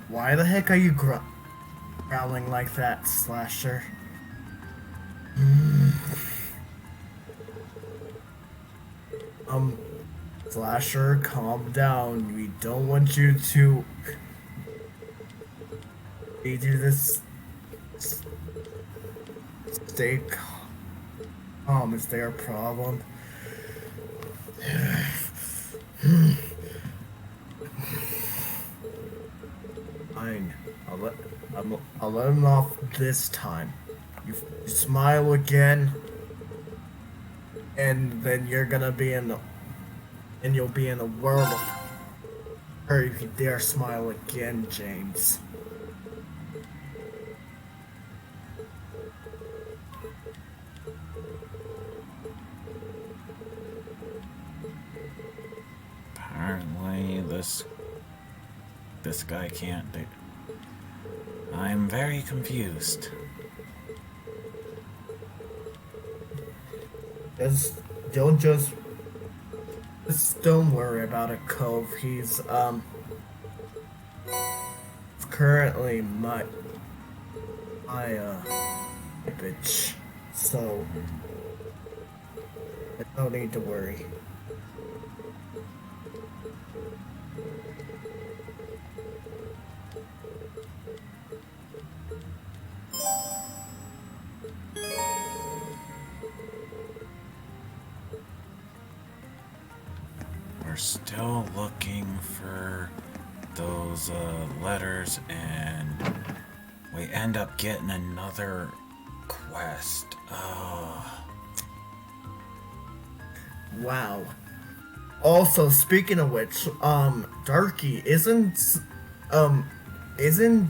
Why the heck are you growling like that, Slasher? Slasher, calm down. We don't want you to do this. Stay calm. Is there a problem? Fine. I'll let him off this time. You smile again, and then you'll be in the world of her if you dare smile again, James. Apparently, this guy can't do. I'm very confused. Just don't worry about it, Cove. He's currently my bitch, so no need to worry. We're still looking for those letters, and we end up getting another quest. Wow. Also, speaking of which, Darky, isn't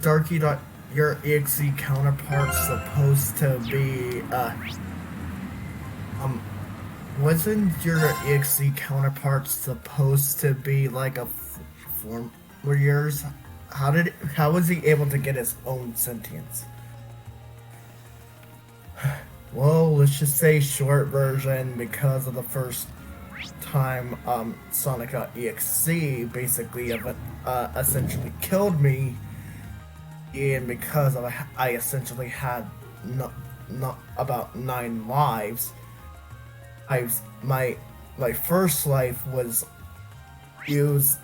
Darky your EXE counterpart supposed to be, wasn't your EXE counterpart supposed to be like a form for yours? How was he able to get his own sentience? Well, let's just say short version, because of the first time Sonic.exe basically essentially killed me, and because of I essentially had not about 9 lives. My first life was used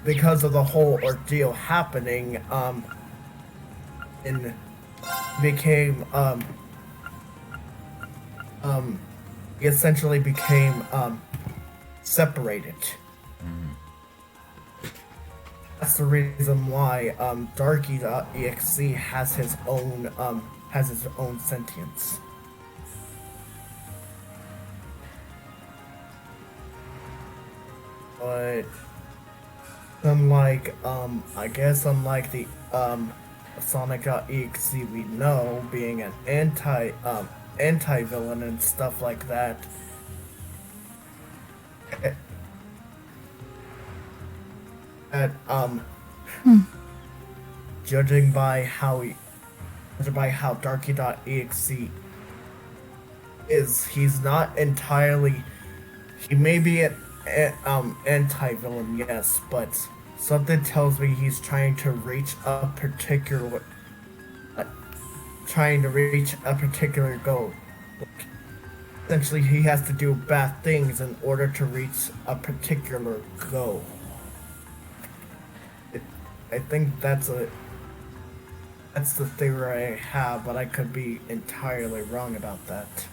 because of the whole ordeal happening and became essentially became separated. That's the reason why Darky.exe has his own sentience. But unlike unlike the Sonic.exe we know, being an anti-villain and stuff like that, that judging by how Darky.exe is, he's not entirely, he may be an anti-villain, yes, but something tells me he's trying to reach a particular goal. Essentially, he has to do bad things in order to reach a particular goal. I think that's the theory I have, but I could be entirely wrong about that.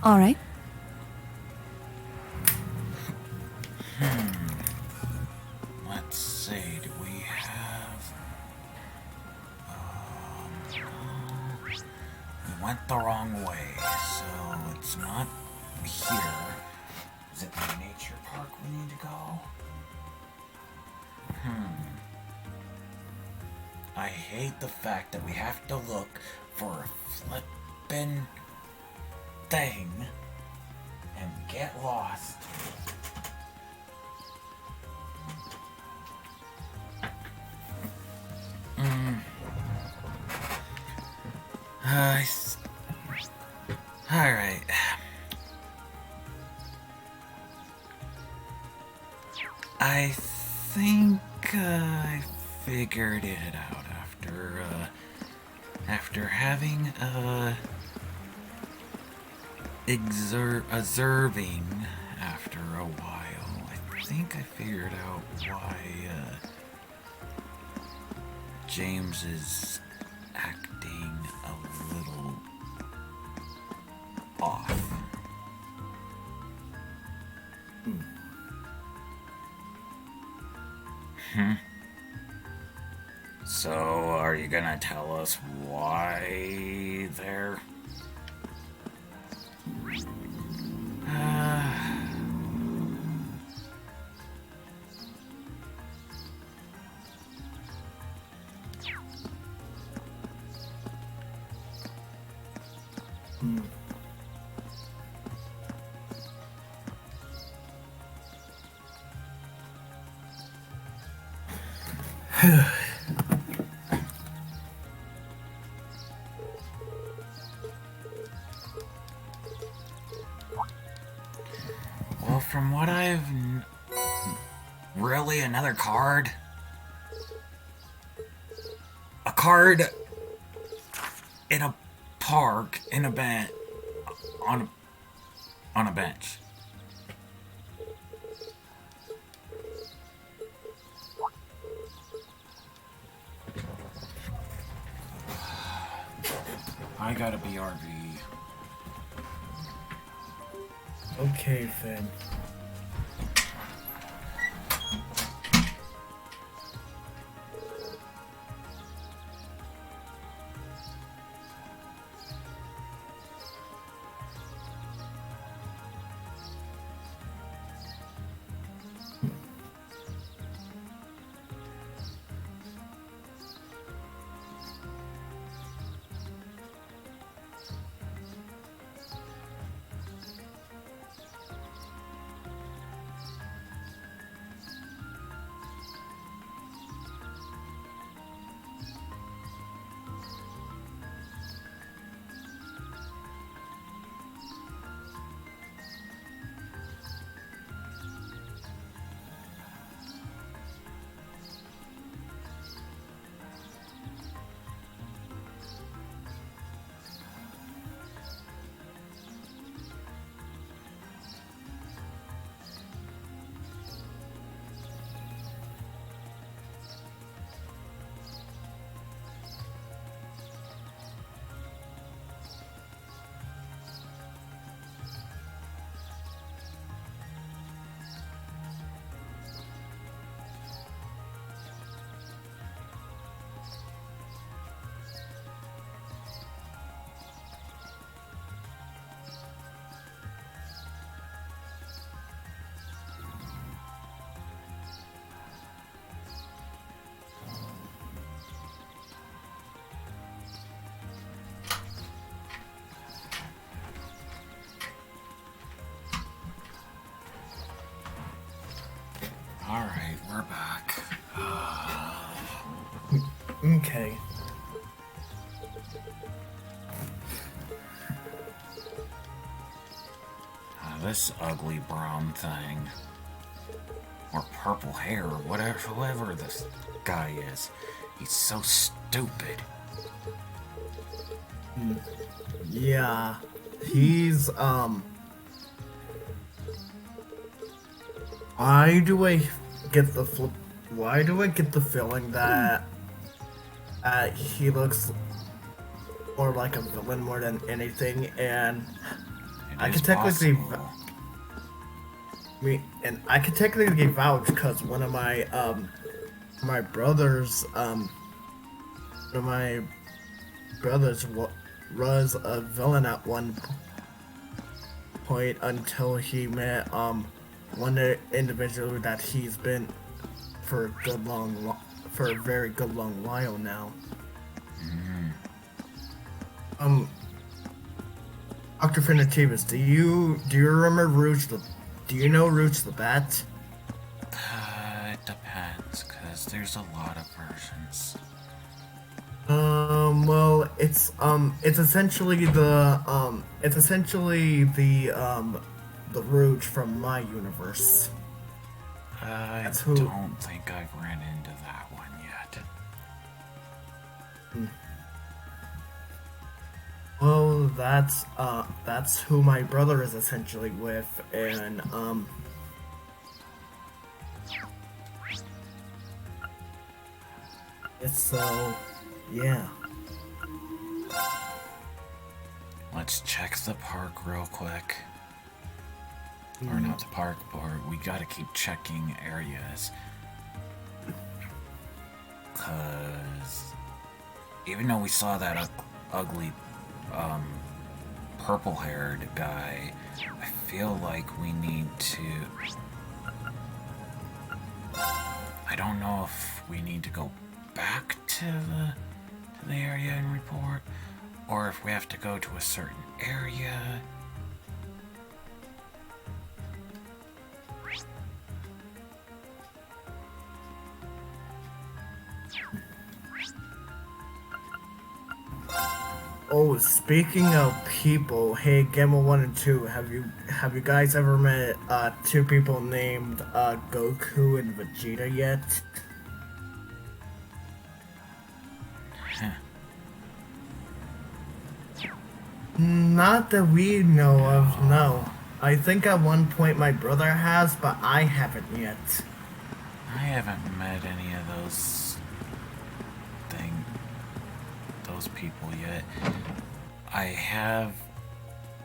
All right. Let's see, do we have... we went the wrong way, so it's not here. Is it the nature park we need to go? I hate the fact that we have to look for a flippin' thing and get lost. Alright. I think I figured it out after having observing after a while. I think I figured out why James is acting a little off. So, are you gonna tell us why they're... Well, from what I've... Really? Another card? A card in a park, in a bench, on a bench. I gotta be RV. Okay, Finn. Okay. This ugly brown thing, or purple hair, or whatever, whoever this guy is, he's so stupid. Yeah. He's, why do I get the feeling that he looks more like a villain more than anything, and I could technically I could technically vouch because one of my my brothers was a villain at one point until he met one individual that he's been for a very good long while now. Dr. Finitivis, do you remember do you know Rouge the Bat? It depends, because there's a lot of versions. Well, it's essentially the the Rouge from my universe. I That's who- don't think I've ran into that one yet. Well, that's who my brother is essentially with, and it's so, yeah. Let's check the park real quick. Or not the park, but we gotta keep checking areas. Cause even though we saw that ugly purple-haired guy, I feel like we need to... I don't know if we need to go back to the area and report, or if we have to go to a certain area. Oh, speaking of people, hey, Gamma 1 and 2, have you guys ever met two people named Goku and Vegeta yet? Not that we know of, no. I think at one point my brother has, but I haven't yet. I haven't met any of those people yet. I have...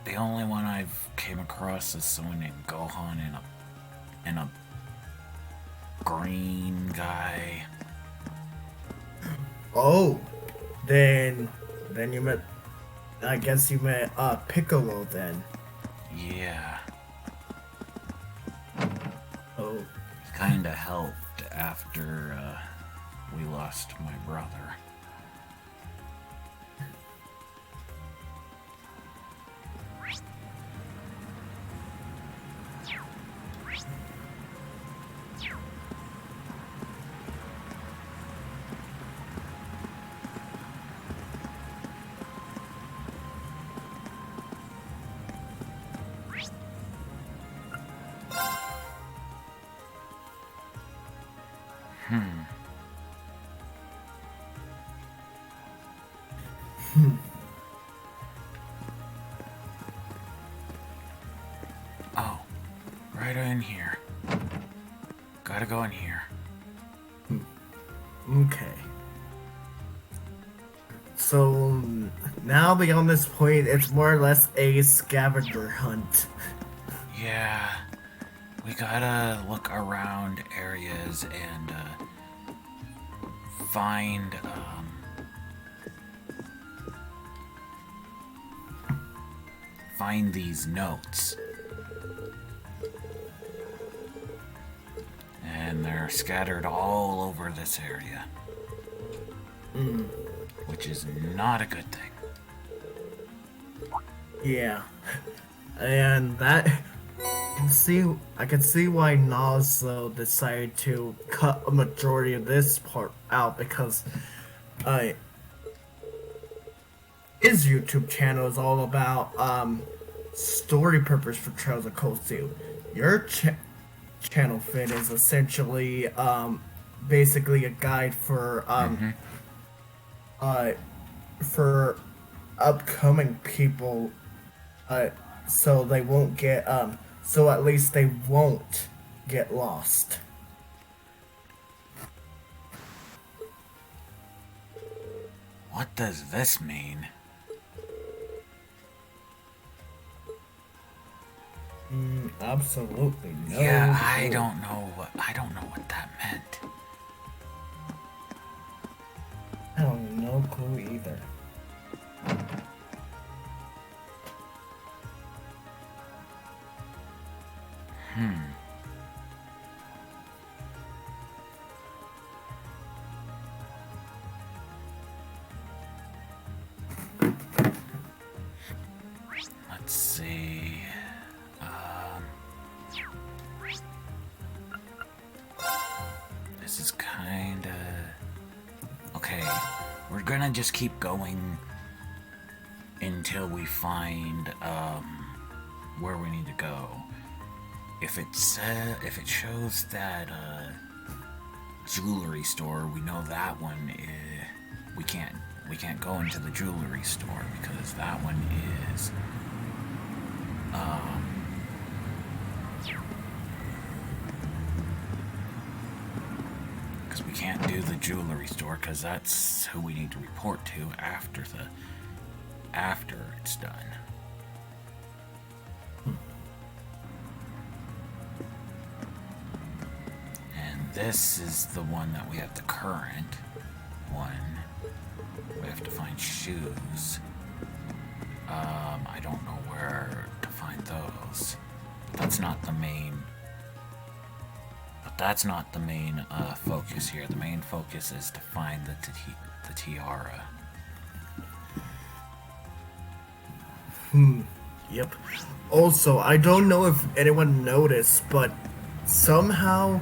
The only one I've came across is someone named Gohan and a green guy. Oh, then you met... I guess you met Piccolo then. Yeah. Oh. He kinda helped after we lost my brother. Oh, right in here. Gotta go in here. Okay. So now beyond this point, it's more or less a scavenger hunt. Yeah, we gotta look around areas and find these notes. And they're scattered all over this area. Which is not a good thing. Yeah. And that I can see why Nazo decided to cut a majority of this part out, because uh, his YouTube channel is all about story purpose for Trails of Cold Steel. Your channel, Finn, is essentially basically a guide for upcoming people, so they won't get so at least they won't get lost. What does this mean? Absolutely no. Yeah, I clue. don't know what that meant. I have no clue either. Let's see. This is kinda... Okay, we're gonna just keep going until we find, where we need to go. If it shows that, jewelry store, we know that one we can't go into the jewelry store because that one is because we can't do the jewelry store because that's who we need to report to after it's done. And this is the one that we have the current one. We have to find shoes. I don't know where to find those. That's not the main. But that's not the main focus here. The main focus is to find the tiara. Yep. Also, I don't know if anyone noticed, but somehow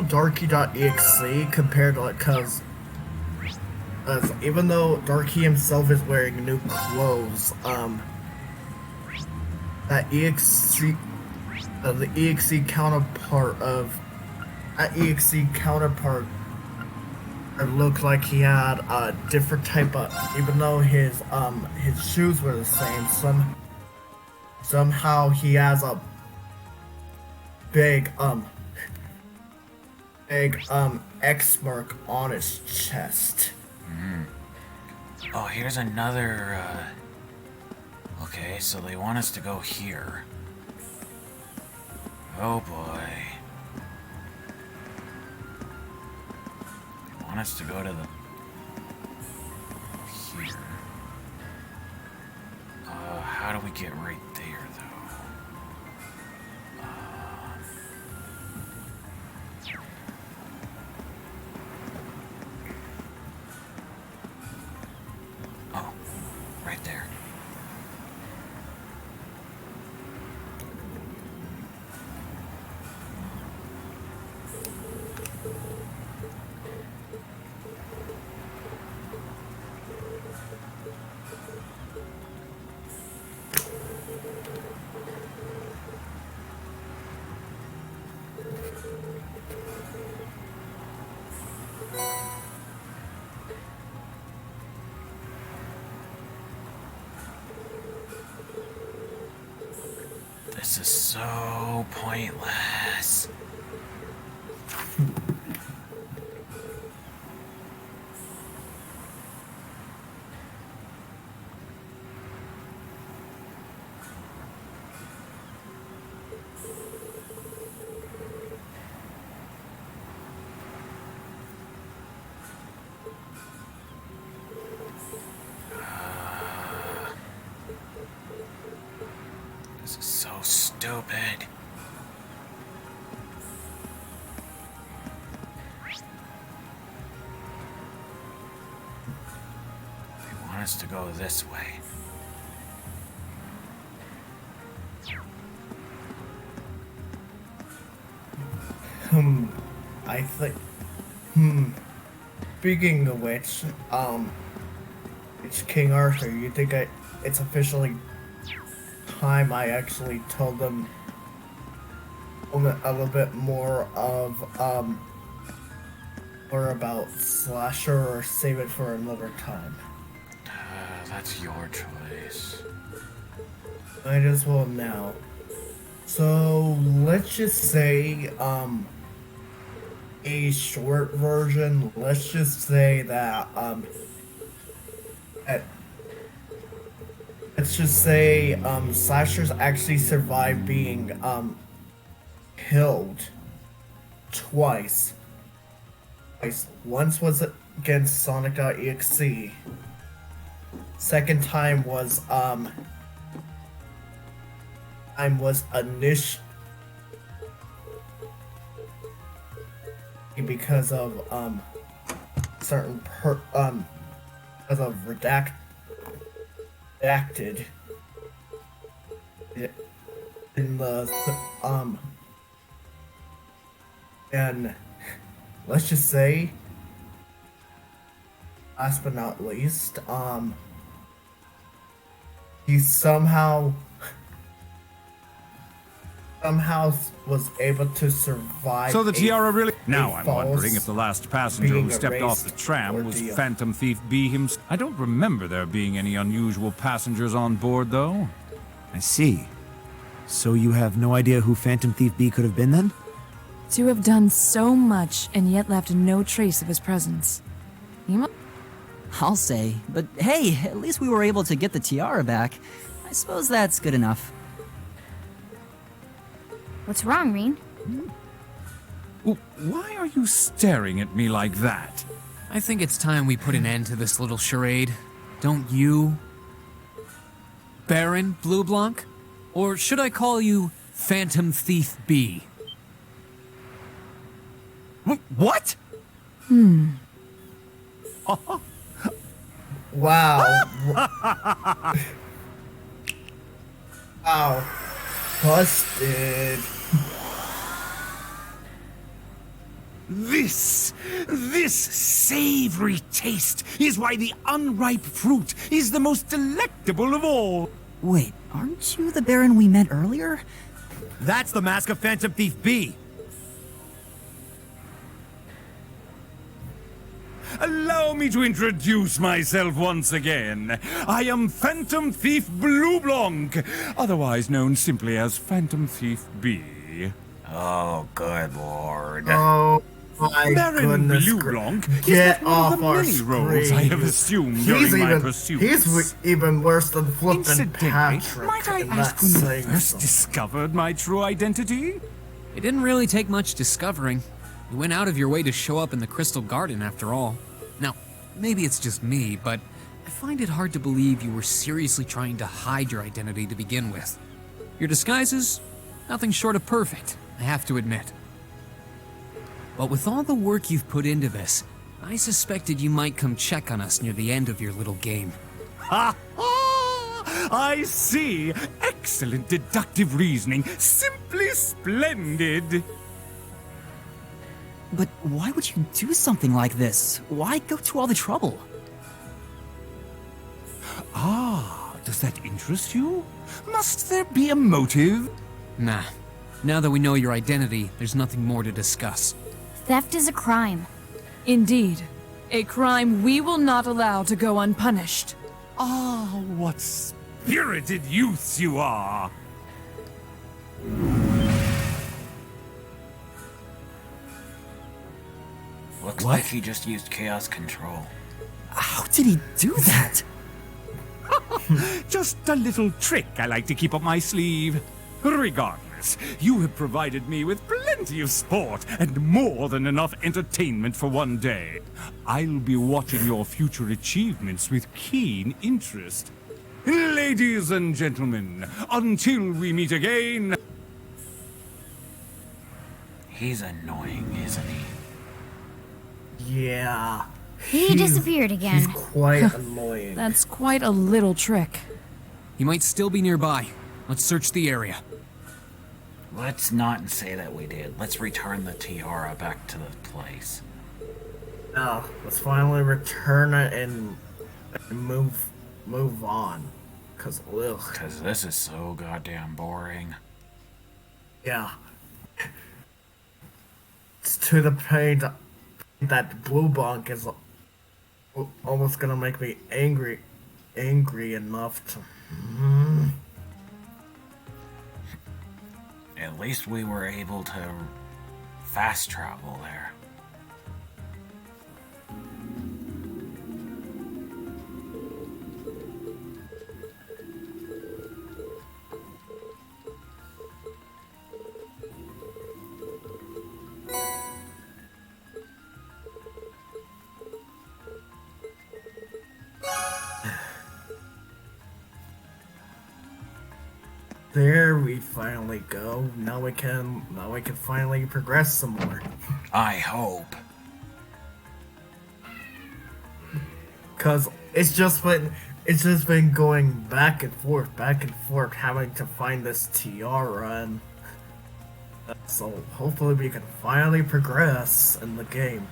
Darky.exe compared to like, cause even though Darky himself is wearing new clothes, that EXE, the EXE counterpart it looked like he had a different type of, even though his shoes were the same, somehow he has a big X mark on his chest. Oh, here's another, okay, so they want us to go here. Oh boy. They want us to go to the... here. How do we get right there, though? Oh, right there. This is so pointless. This is so stupid. They want us to go this way. I think, speaking of which, it's King Arthur. You think it's officially time I actually told them a little bit more of, or about Slasher, or save it for another time? That's your choice. Might as well now. So, let's just say, a short version, let's just say that, let's just say, Slashers actually survived being, killed twice. Once was against Sonic.exe. Second time was, because of certain because of redacted in the and let's just say, last but not least, he somehow was able to survive. So the tiara really... a Now I'm false wondering if the last passenger being who stepped off the erased tram was ordeal. Phantom Thief B himself. I don't remember there being any unusual passengers on board, though. I see. So you have no idea who Phantom Thief B could have been then? To have done so much and yet left no trace of his presence. He mu- I'll say. But hey, at least we were able to get the tiara back. I suppose that's good enough. What's wrong, Reen? Why are you staring at me like that? I think it's time we put an end to this little charade. Don't you? Baron Blue Blanc? Or should I call you Phantom Thief B? What? Wow. Wow. Busted. This savory taste is why the unripe fruit is the most delectable of all. Wait, aren't you the Baron we met earlier? That's the mask of Phantom Thief B. Allow me to introduce myself once again. I am Phantom Thief Blue Blanc, otherwise known simply as Phantom Thief B. Oh, good lord. Oh my Baron goodness. Blue Blanc is Get but one off of the our many roles I have screen. assumed during my pursuits. He's even worse than flipping Incidentally, Patrick. might I in ask that when you saying first so. discovered my true identity? It didn't really take much discovering. You went out of your way to show up in the Crystal Garden after all. Now, maybe it's just me, but I find it hard to believe you were seriously trying to hide your identity to begin with. Your disguises? Nothing short of perfect, I have to admit. But with all the work you've put into this, I suspected you might come check on us near the end of your little game. Ha ha! I see! Excellent deductive reasoning. Simply splendid! But why would you do something like this? Why go to all the trouble? Ah, does that interest you? Must there be a motive? Nah. Now that we know your identity, there's nothing more to discuss. Theft is a crime. Indeed. A crime we will not allow to go unpunished. Ah, what spirited youths you are! Looks like he just used chaos control. How did he do that? Just a little trick I like to keep up my sleeve. Regardless, you have provided me with plenty of sport and more than enough entertainment for one day. I'll be watching your future achievements with keen interest. Ladies and gentlemen, until we meet again... He's annoying, isn't he? Yeah. He disappeared He's again. quite annoying. That's quite a little trick. He might still be nearby. Let's search the area. Let's not say that we did. Let's return the tiara back to the place. No, let's finally return it and move on. Cause ugh, Because this is so goddamn boring. yeah. It's to the point that Blue Bonk is almost gonna make me angry enough to. At least we were able to fast travel there. There we finally go. Now we can finally progress some more. I hope. Cause it's just been going back and forth, having to find this tiara, and so hopefully we can finally progress in the game.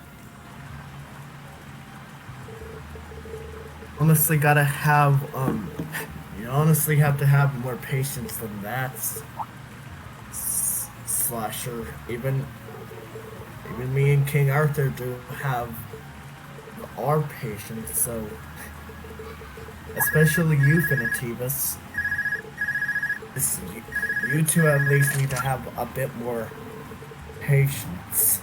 Honestly, you honestly have to have more patience than that, Slasher. Even me and King Arthur do have our patience, so especially you, Finitibus. You two at least need to have a bit more patience.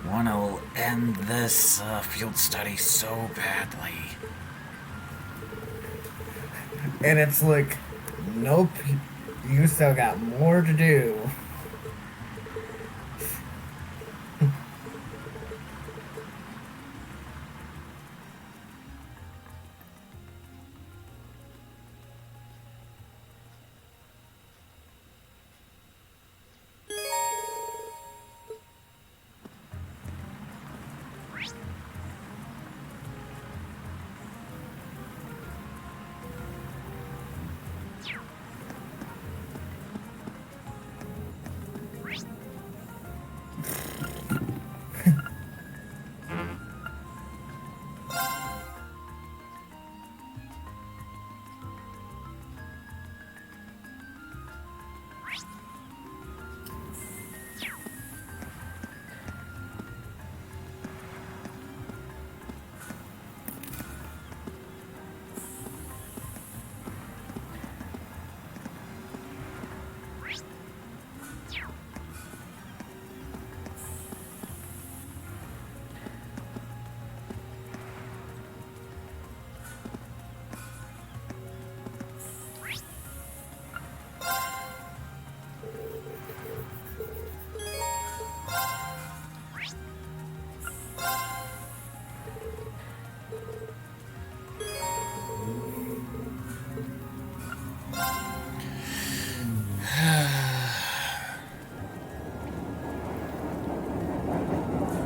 Want to end this field study so badly. And it's like, nope, you still got more to do.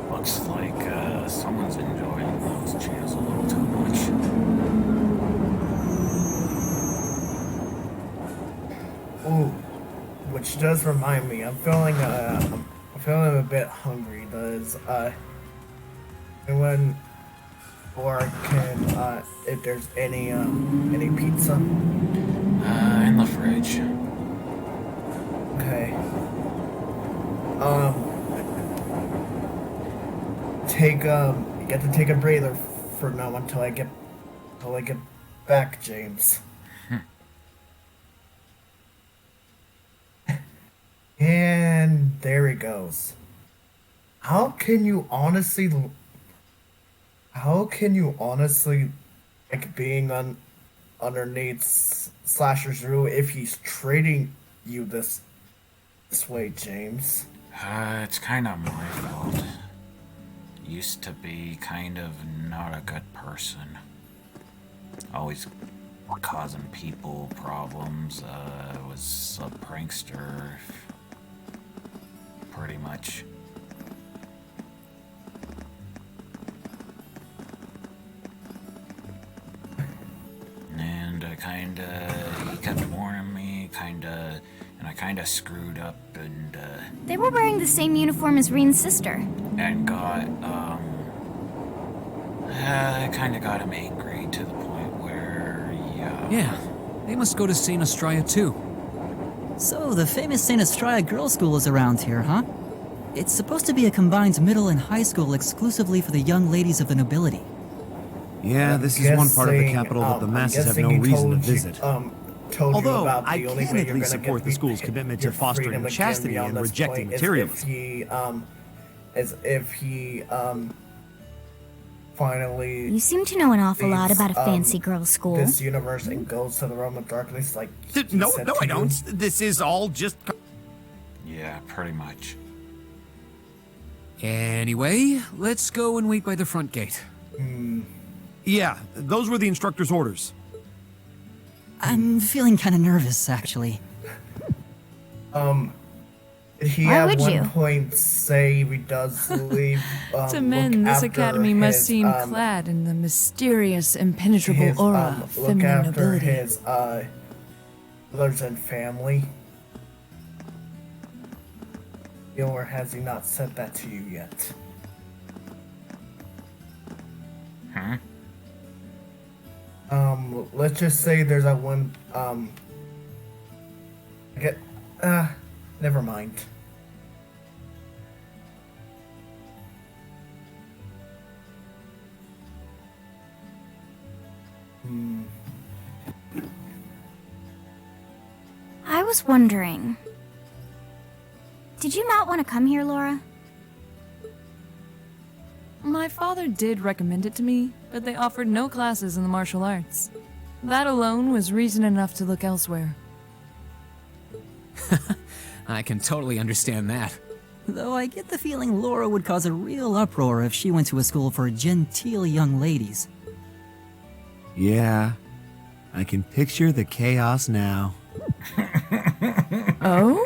Looks like someone's enjoying those cheers a little too much. Ooh, which does remind me, I'm feeling a bit hungry. Does anyone or can if there's any pizza? In the fridge. Okay. You get to take a breather for now until I get back, James. he goes. How can you honestly like being underneath Slasher's rule if he's treating you this way, James? It's kind of my fault. Used to be kind of not a good person. Always causing people problems. Was a prankster. Pretty much. And he kept warning me, and I kinda screwed up and They were wearing the same uniform as Reen's sister. and got, I kinda got him angry to the point where, Yeah, they must go to St. Estrella too. So, the famous St. Estrella Girls' School is around here, huh? It's supposed to be a combined middle and high school exclusively for the young ladies of the nobility. Yeah, this is one part of the capital that the masses have no reason to visit. Told you Although, about I the only can way at you're least gonna support get the school's commitment to your fostering freedom again chastity beyond and this rejecting point materialism. As if he finally You seem to know an awful lot leaves, about a fancy girls' school. this universe and goes to the realm of darkness like he No, said no, to I you. don't. This is all just. yeah, pretty much. Anyway, let's go and wait by the front gate. Yeah, those were the instructor's orders. I'm feeling kind of nervous, actually. He Why at would one you? point say if he does leave. To look men, this after academy must his, seem clad in the mysterious, impenetrable his, aura of look feminine after nobility. his brothers and family. Or has he not said that to you yet? Huh? Let's just say there's that one, never mind. I was wondering. Did you not want to come here, Laura? My father did recommend it to me, but they offered no classes in the martial arts. That alone was reason enough to look elsewhere. I can totally understand that. Though I get the feeling Laura would cause a real uproar if she went to a school for genteel young ladies. Yeah, I can picture the chaos now. Oh?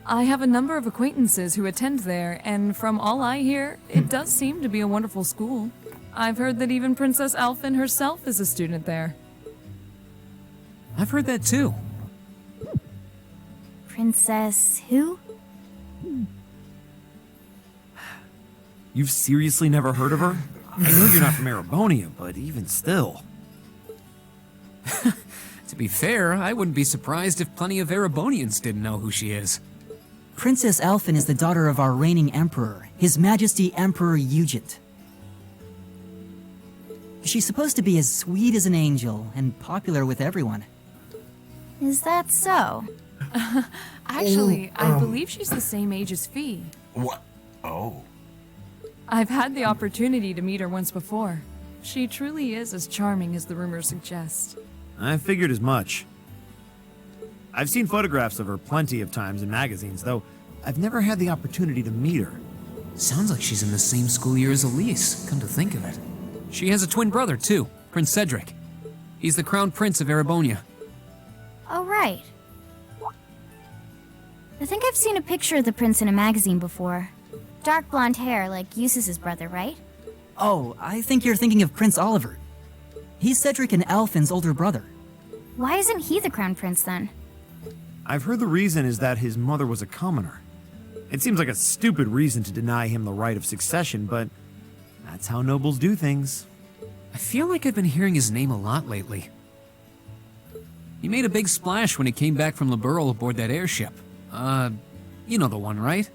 I have a number of acquaintances who attend there, and from all I hear, it does seem to be a wonderful school. I've heard that even Princess Alphen herself is a student there. I've heard that too. Princess who? You've seriously never heard of her? I know you're not from Erebonia, but even still. To be fair, I wouldn't be surprised if plenty of Erebonians didn't know who she is. Princess Alphen is the daughter of our reigning emperor, His Majesty Emperor Eugent. She's supposed to be as sweet as an angel and popular with everyone. Is that so? Actually, I believe she's the same age as Fee. What? Oh. I've had the opportunity to meet her once before. She truly is as charming as the rumors suggest. I figured as much. I've seen photographs of her plenty of times in magazines, though I've never had the opportunity to meet her. Sounds like she's in the same school year as Elise, come to think of it. She has a twin brother, too, Prince Cedric. He's the crown prince of Erebonia. Oh, right. I think I've seen a picture of the prince in a magazine before. Dark blonde hair, like Eustace's brother, right? Oh, I think you're thinking of Prince Oliver. He's Cedric and Alphen's older brother. Why isn't he the crown prince then? I've heard the reason is that his mother was a commoner. It seems like a stupid reason to deny him the right of succession, but that's how nobles do things. I feel like I've been hearing his name a lot lately. He made a big splash when he came back from Liberl aboard that airship. You know the one, right?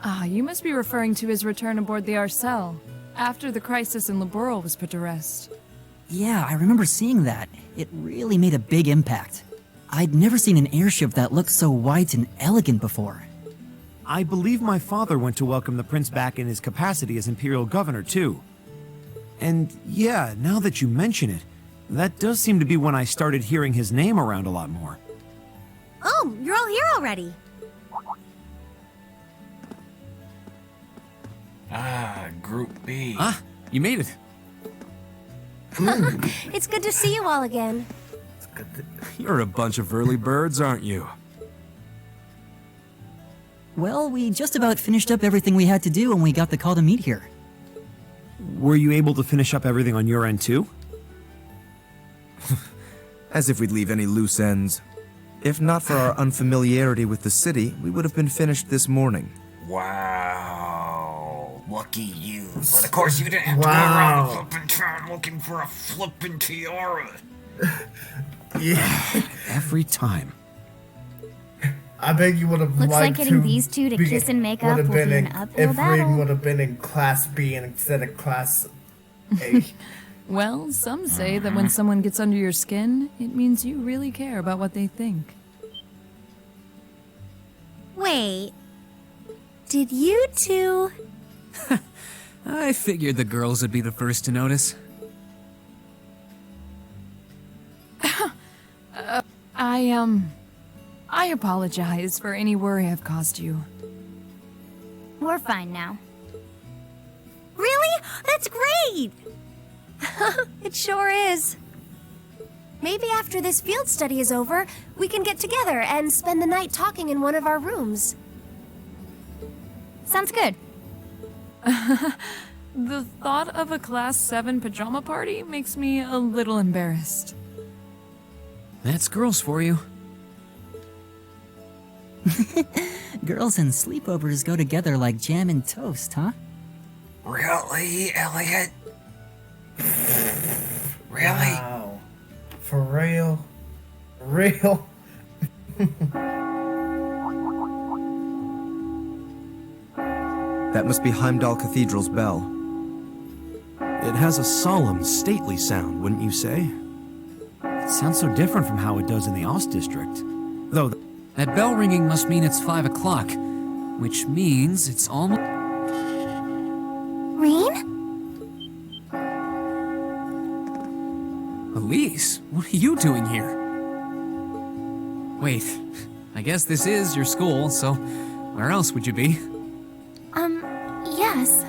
Ah, you must be referring to his return aboard the Arcel, after the crisis in Liberl was put to rest. Yeah, I remember seeing that. It really made a big impact. I'd never seen an airship that looked so white and elegant before. I believe my father went to welcome the prince back in his capacity as Imperial Governor, too. And yeah, now that you mention it, that does seem to be when I started hearing his name around a lot more. Oh, you're all here already. Ah, Group B. Ah, you made it. It's good to see you all again. You're a bunch of early birds, aren't you? Well, we just about finished up everything we had to do when we got the call to meet here. Were you able to finish up everything on your end, too? As if we'd leave any loose ends. If not for our unfamiliarity with the city, we would have been finished this morning. Wow. Lucky you. But of course you didn't have to go Wow. around the flippin' town looking for a flippin' tiara. Yeah. Every time. I bet you would have Looks like liked getting to these two to be- kiss and make would up have will been be an in- uphill if battle. Raiden would have been in Class B instead of Class A. Well, some say that when someone gets under your skin, it means you really care about what they think. Wait. Did you two... I figured the girls would be the first to notice. I apologize for any worry I've caused you. We're fine now. Really? That's great! It sure is. Maybe after this field study is over, we can get together and spend the night talking in one of our rooms. Sounds good. The thought of a Class 7 pajama party makes me a little embarrassed. That's girls for you. Girls and sleepovers go together like jam and toast, huh? Really, Elliot? Really? Wow. For real? Real? That must be Heimdall Cathedral's bell. It has a solemn, stately sound, wouldn't you say? It sounds so different from how it does in the Ost District. Though, That bell ringing must mean it's 5 o'clock, which means it's almost... Reen? Elise, what are you doing here? Wait, I guess this is your school, so where else would you be? Yes.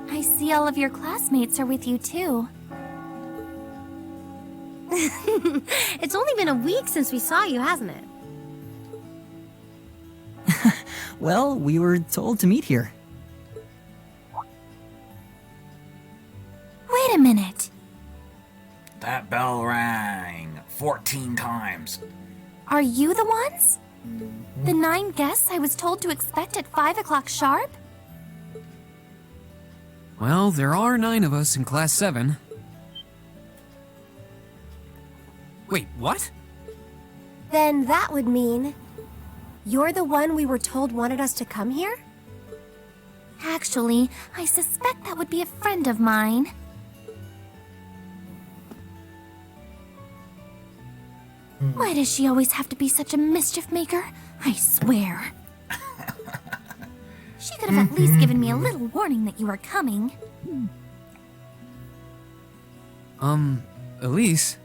I see all of your classmates are with you too. It's only been a week since we saw you, hasn't it? Well, we were told to meet here. Wait a minute. That bell rang 14 times. Are you the ones? The 9 guests I was told to expect at 5 o'clock sharp? Well, there are 9 of us in Class 7. Wait, what? Then that would mean... You're the one we were told wanted us to come here? Actually, I suspect that would be a friend of mine. Why does she always have to be such a mischief maker? I swear. She could have at least given me a little warning that you were coming. Elise?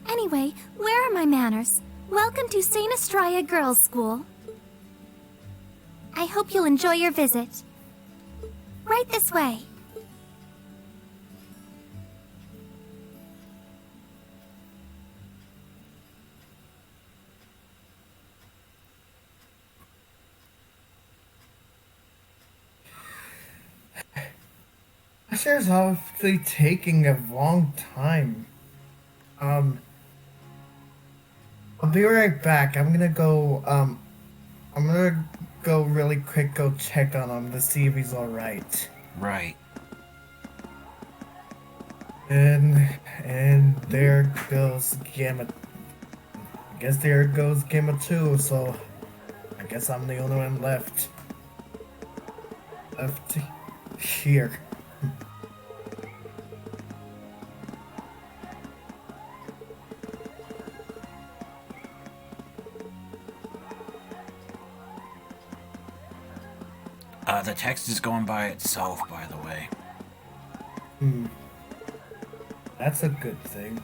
Anyway, where are my manners? Welcome to St. Estrella Girls' School. I hope you'll enjoy your visit. Right this way. This is obviously taking a long time. I'll be right back. I'm gonna go really quick, go check on him to see if he's alright. Right. And there goes Gamma. I guess there goes Gamma too, so I guess I'm the only one left here. The text is going by itself, by the way. That's a good thing.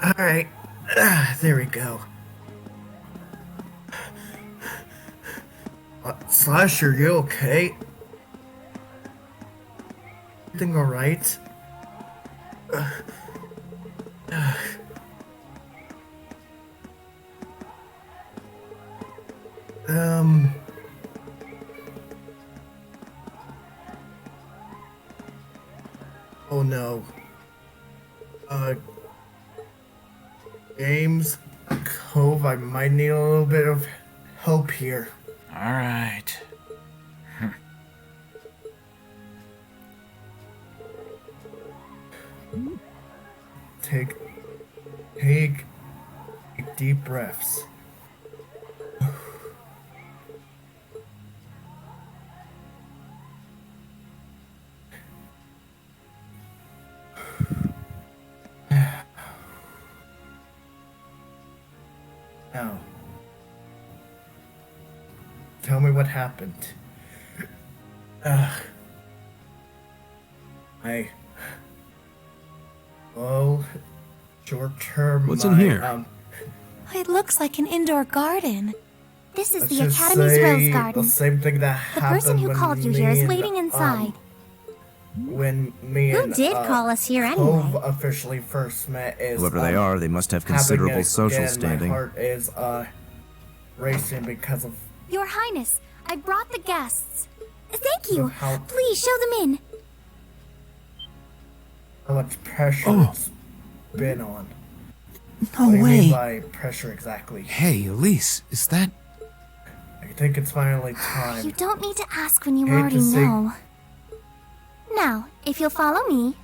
Alright. There we go. Slash, are you okay? Everything alright? Oh no. James Cove, I might need a little bit of help here. Alright. Take deep breaths. Now, tell me what happened. Well, short term. What's in here? It looks like an indoor garden. This is Let's the just Academy's say Rose the Garden. same thing that The happened person who when called you me here is and, waiting inside. When me Who and did call us here Cove anyway? officially first met is Whoever they are, they must have having considerable it social again. standing. My heart is racing because of Your Highness, I brought the guests. Thank you. How- Please show them in. how much pressure Oh. it's been on. No What do you mean way. by pressure exactly? Hey, Elise, is that... I think it's finally You time. don't need to ask when you Hate to already say- know. Now, if you'll follow me.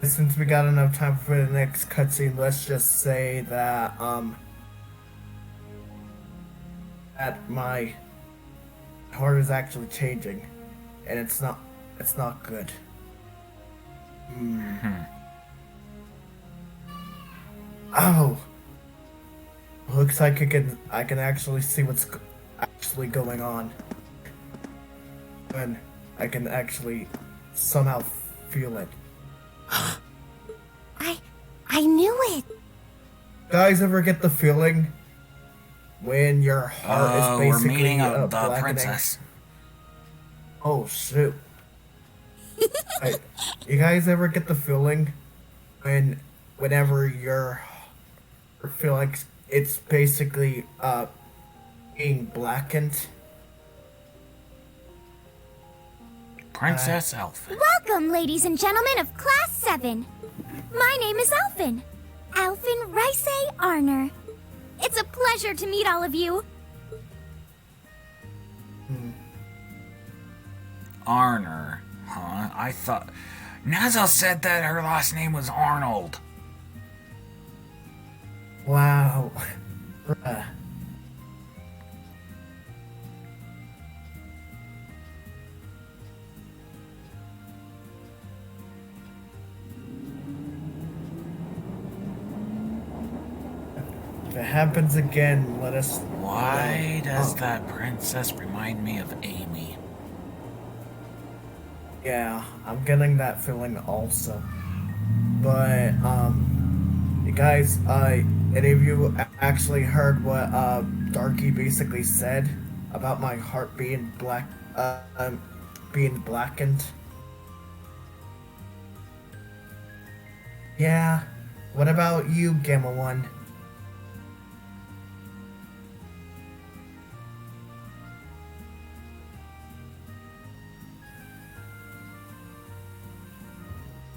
Since we got enough time for the next cutscene, let's just say that that my heart is actually changing, and it's not good. Oh, looks like I can actually see what's actually going on, and I can actually somehow feel it. I knew it. Guys, ever get the feeling when your heart is We're basically meeting the blackening? princess. Oh shoot! You guys ever get the feeling whenever you feel like it's basically being blackened? Princess Elfin. Welcome, ladies and gentlemen of Class 7. My name is Alphin. Alphin Rice Arner. It's a pleasure to meet all of you. Arner, huh? I thought... Nazo said that her last name was Arnold. Wow. Bruh. If it happens again, let us. Why does Oh. that princess remind me of Amy? Yeah, I'm getting that feeling also. But you guys, any of you actually heard what Darky basically said about my heart being being blackened? Yeah. What about you, Gamma One?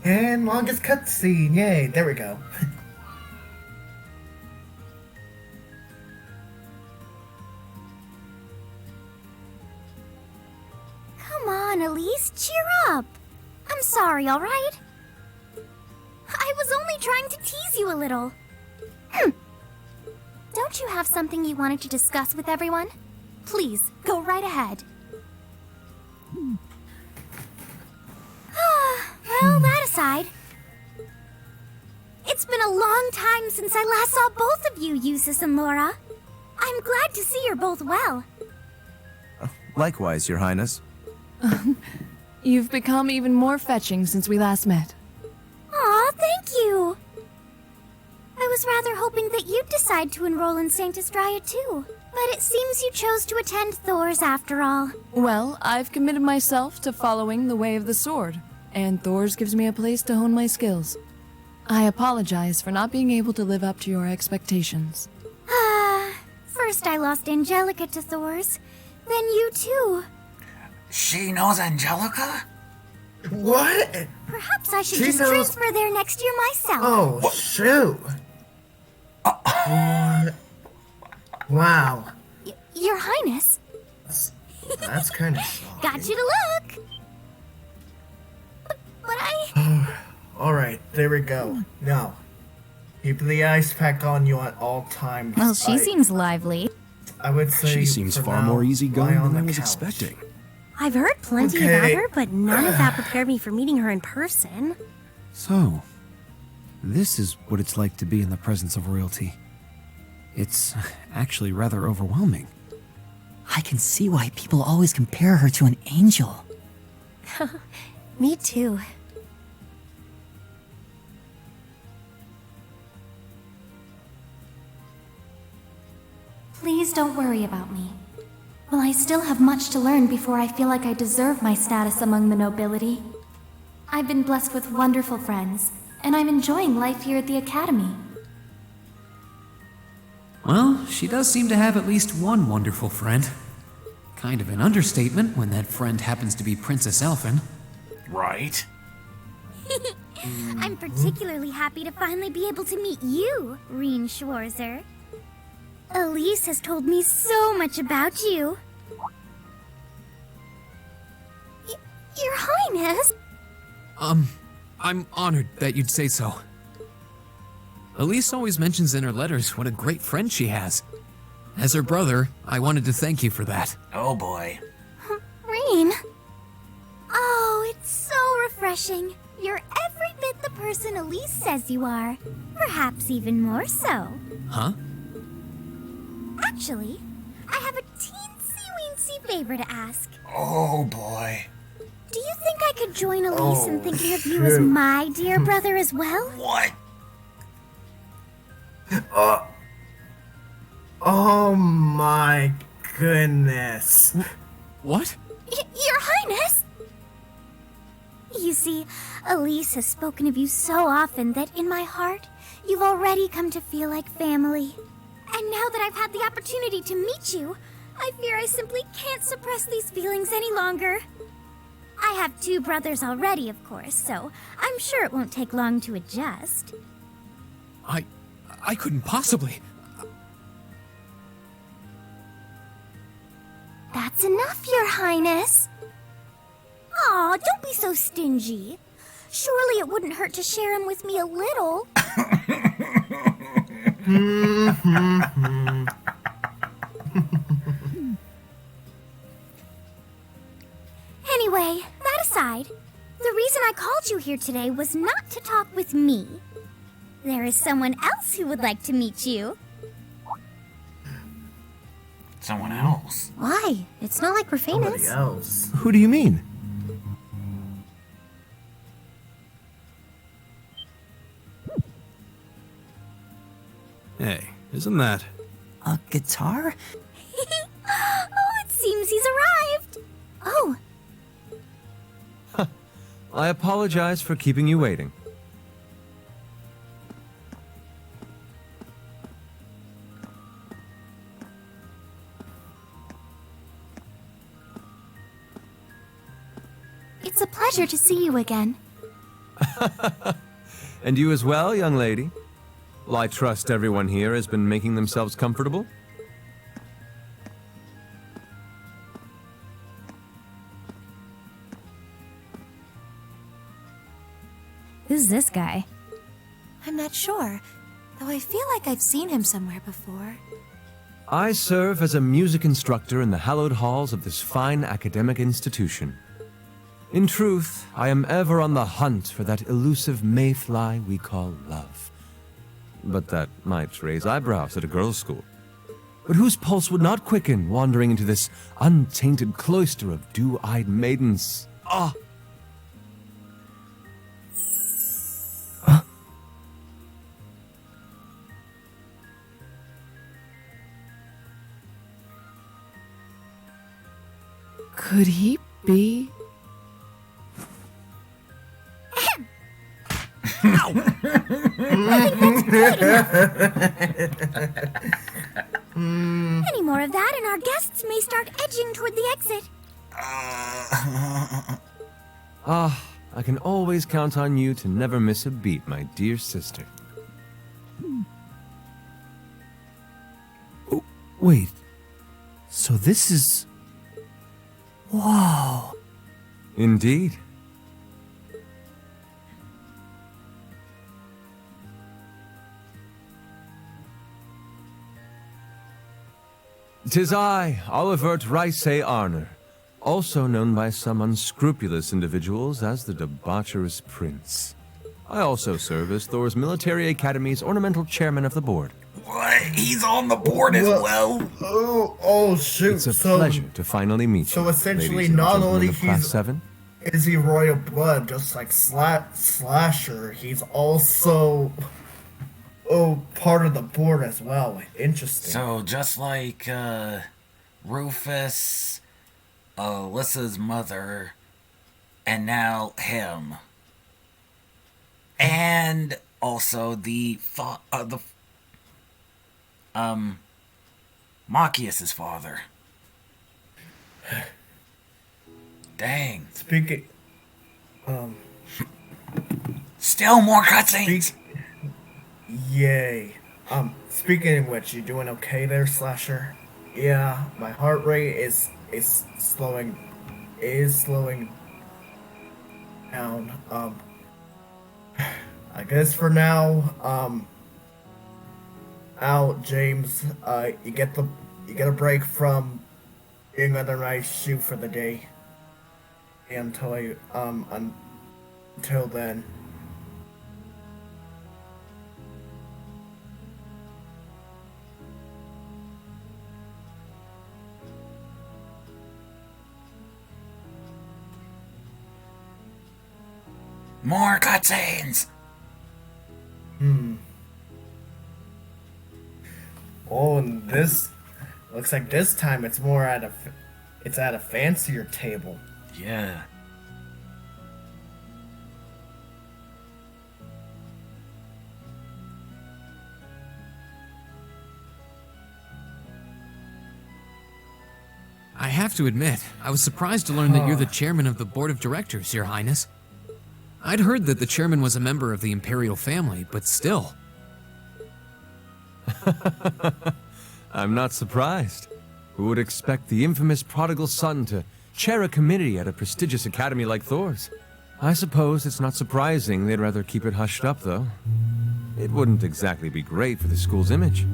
And longest cutscene, yay! There we go. on, Elise. Cheer up. I'm sorry, alright? I was only trying to tease you a little. Don't you have something you wanted to discuss with everyone? Please, go right ahead. Well, that aside, it's been a long time since I last saw both of you, Eustace and Laura. I'm glad to see you're both well. Likewise, Your Highness. You've become even more fetching since we last met. Aw, thank you. I was rather hoping that you'd decide to enroll in Saint Estrella too. But it seems you chose to attend Thor's after all. Well, I've committed myself to following the way of the sword, and Thor's gives me a place to hone my skills. I apologize for not being able to live up to your expectations. First I lost Angelica to Thor's, then you too. She knows Angelica? What? Perhaps I should She just knows- transfer there next year myself. Oh, shoot. Wow. Your Highness, That's kind of shocking. got you to look. But I... Alright, there we go. Now, keep the ice pack on you at all times. Well, she seems lively. I would say She seems for far now, more easygoing lie on than I the was couch. expecting. I've heard plenty Okay. about her, but none of that prepared me for meeting her in person. So, this is what it's like to be in the presence of royalty. It's actually rather overwhelming. I can see why people always compare her to an angel. Me too. Please don't worry about me. Well, I still have much to learn before I feel like I deserve my status among the nobility. I've been blessed with wonderful friends, and I'm enjoying life here at the Academy. Well, she does seem to have at least one wonderful friend. Kind of an understatement when that friend happens to be Princess Elfin. Right? I'm particularly happy to finally be able to meet you, Reen Schwarzer. Elise has told me so much about you. Your Highness! I'm honored that you'd say so. Elise always mentions in her letters what a great friend she has. As her brother, I wanted to thank you for that. Oh boy. Reen! Oh, it's so refreshing. You're every bit the person Elise says you are. Perhaps even more so. Huh? Actually, I have a teensy-weensy favor to ask. Oh boy. Do you think I could join Elise in Oh, thinking of you as shoot. my dear brother as well? What? Oh my goodness. What? Your Highness! You see, Elise has spoken of you so often that in my heart, you've already come to feel like family. And now that I've had the opportunity to meet you, I fear I simply can't suppress these feelings any longer. I have 2 brothers already, of course, so I'm sure it won't take long to adjust. I couldn't possibly. That's enough, Your Highness. Aw, don't be so stingy. Surely it wouldn't hurt to share him with me a little. Anyway, that aside, the reason I called you here today was not to talk with me. There is someone else who would like to meet you. Someone else. Why? It's not like we're Somebody famous. else. Who do you mean? Hey, isn't that... A guitar? Oh, it seems he's arrived. Oh, I apologize for keeping you waiting. it's a pleasure to see you again. And you as well, young lady? Well, I trust everyone here has been making themselves comfortable? Who's this guy? I'm not sure, though I feel like I've seen him somewhere before. I serve as a music instructor in the hallowed halls of this fine academic institution. In truth, I am ever on the hunt for that elusive mayfly we call love. But that might raise eyebrows at a girls' school. But whose pulse would not quicken wandering into this untainted cloister of dew-eyed maidens? Ah! Could he be? Any more of that, and our guests may start edging toward the exit. I can always count on you to never miss a beat, my dear sister. Oh, wait. So this is... Whoa. Indeed. Tis I, Olivert Ricey Arner, also known by some unscrupulous individuals as the Debaucherous Prince. I also serve as Thor's Military Academy's ornamental chairman of the board. What? He's on the board as well? Oh shoot. It's a pleasure to finally meet you. So essentially, ladies and not gentlemen only of Class he's 7. is he royal blood, just like Slasher, he's also part of the board as well. Interesting. So just like Rufus, Alyssa's mother, and now him, and also the Machias's father. Dang. Speaking, Still more cutscenes. Yay. Speaking of which, you doing okay there, Slasher? Yeah, my heart rate is slowing down. I guess for now, out, James, you get a break from being under my shoe for the day. Until then. More cutscenes. Oh, and this looks like this time it's at a fancier table. Yeah. I have to admit, I was surprised to learn that you're the chairman of the board of directors, Your Highness. I'd heard that the chairman was a member of the imperial family, but still. I'm not surprised. Who would expect the infamous prodigal son to chair a committee at a prestigious academy like Thor's? I suppose it's not surprising they'd rather keep it hushed up, though. It wouldn't exactly be great for the school's image.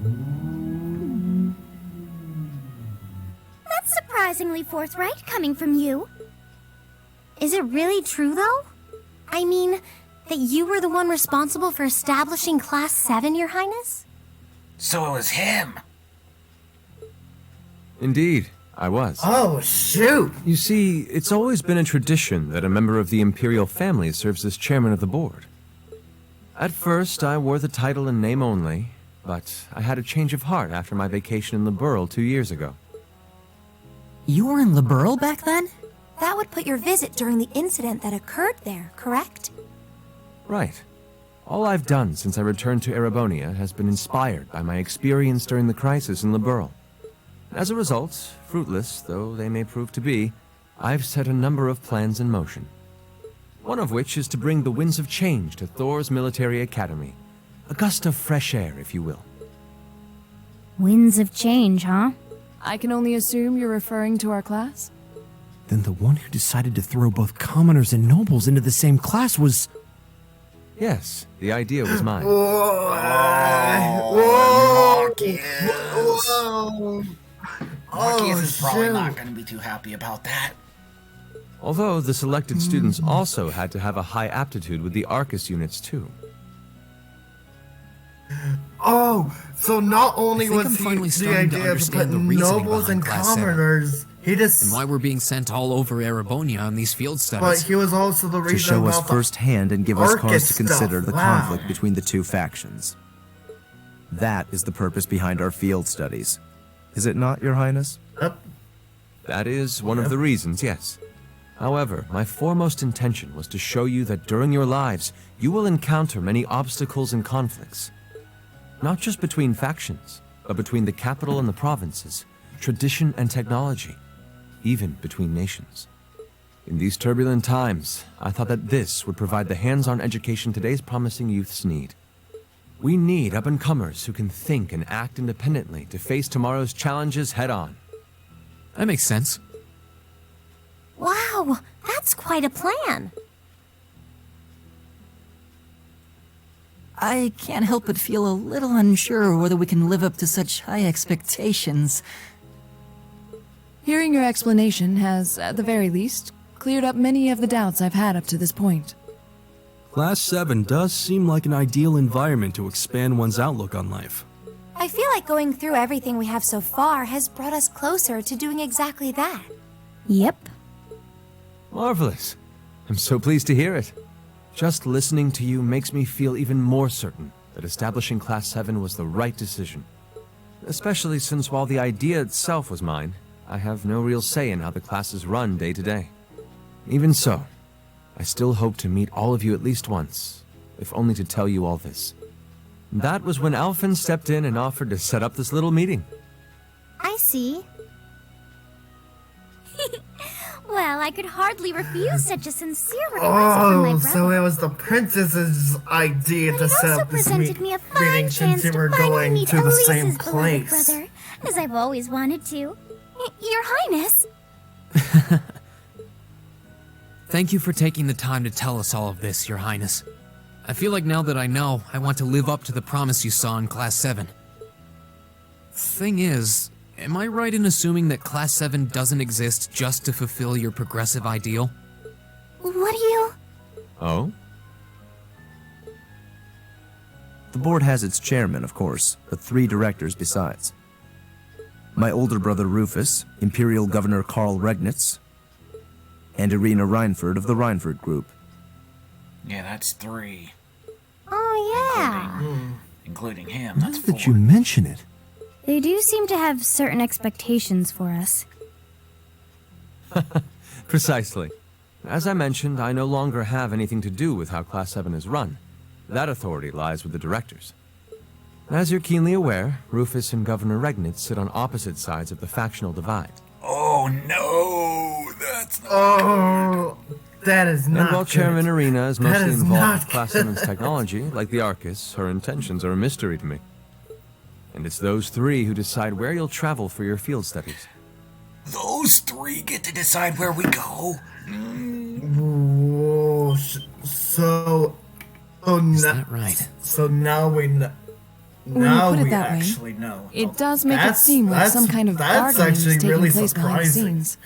That's surprisingly forthright coming from you. Is it really true, though? I mean, that you were the one responsible for establishing Class 7, Your Highness? So it was him. Indeed, I was. Oh, shoot! You see, it's always been a tradition that a member of the imperial family serves as chairman of the board. At first, I wore the title in name only, but I had a change of heart after my vacation in Liberl 2 years ago. You were in Liberl back then? That would put your visit during the incident that occurred there, correct? Right. All I've done since I returned to Erebonia has been inspired by my experience during the crisis in Liberl. As a result, fruitless though they may prove to be, I've set a number of plans in motion. One of which is to bring the winds of change to Thor's Military Academy. A gust of fresh air, if you will. Winds of change, huh? I can only assume you're referring to our class? Then the one who decided to throw both commoners and nobles into the same class was... Yes, the idea was mine. Marcus is probably shoot. not going to be too happy about that. Although the selected students also had to have a high aptitude with the Arcus units too. Oh, so not only I think was I'm he finally the starting to idea to understand put the reasoning nobles and behind Class 7. commoners, he just, And why we're being sent all over Erebonia on these field but studies. he was also the To reason show us about the firsthand and give us Arcus cause to consider stuff. the Wow. conflict between the two factions. That is the purpose behind our field studies. Is it not, Your Highness? Yep. That is one of the reasons, yes. However, my foremost intention was to show you that during your lives, you will encounter many obstacles and conflicts. Not just between factions, but between the capital and the provinces, tradition and technology, even between nations. In these turbulent times, I thought that this would provide the hands-on education today's promising youths need. We need up-and-comers who can think and act independently to face tomorrow's challenges head-on. That makes sense. Wow, that's quite a plan. I can't help but feel a little unsure whether we can live up to such high expectations. Hearing your explanation has, at the very least, cleared up many of the doubts I've had up to this point. Class 7 does seem like an ideal environment to expand one's outlook on life. I feel like going through everything we have so far has brought us closer to doing exactly that. Yep. Marvelous. I'm so pleased to hear it. Just listening to you makes me feel even more certain that establishing Class 7 was the right decision. Especially since while the idea itself was mine, I have no real say in how the classes run day to day. Even so, I still hope to meet all of you at least once, if only to tell you all this. That was when Alphen stepped in and offered to set up this little meeting. I see. Well, I could hardly refuse such a sincere request from my Oh, brother. so it was the princess's idea But to it set also up this presented me a fine meeting chance since you to were finally going meet to the Elise's same beloved place. brother, as I've always wanted to. Your Highness. Thank you for taking the time to tell us all of this, Your Highness. I feel like now that I know, I want to live up to the promise you saw in Class 7. Thing is, am I right in assuming that Class 7 doesn't exist just to fulfill your progressive ideal? What do you... Oh? The board has its chairman, of course, but 3 directors besides. My older brother Rufus, Imperial Governor Karl Regnitz, and Irina Reinford of the Reinford Group. Yeah, that's 3. Oh, yeah. Including him, Now that's that 4. you mention it, They do seem to have certain expectations for us. Precisely. As I mentioned, I no longer have anything to do with how Class 7 is run. That authority lies with the directors. As you're keenly aware, Rufus and Governor Regnitz sit on opposite sides of the factional divide. Oh no, that's not Oh, that is And not while good. Chairman Irina is That mostly is involved not with Class good. 7's technology, like the Arcus, her intentions are a mystery to me. And it's those 3 who decide where you'll travel for your field studies. Those 3 get to decide where we go. Whoa, so Is now, that right? so now we know. When you Now put it we that way, actually know. It does make it That's- seem like some that's- kind of that's bargaining is actually taking really place behind the surprising. scenes.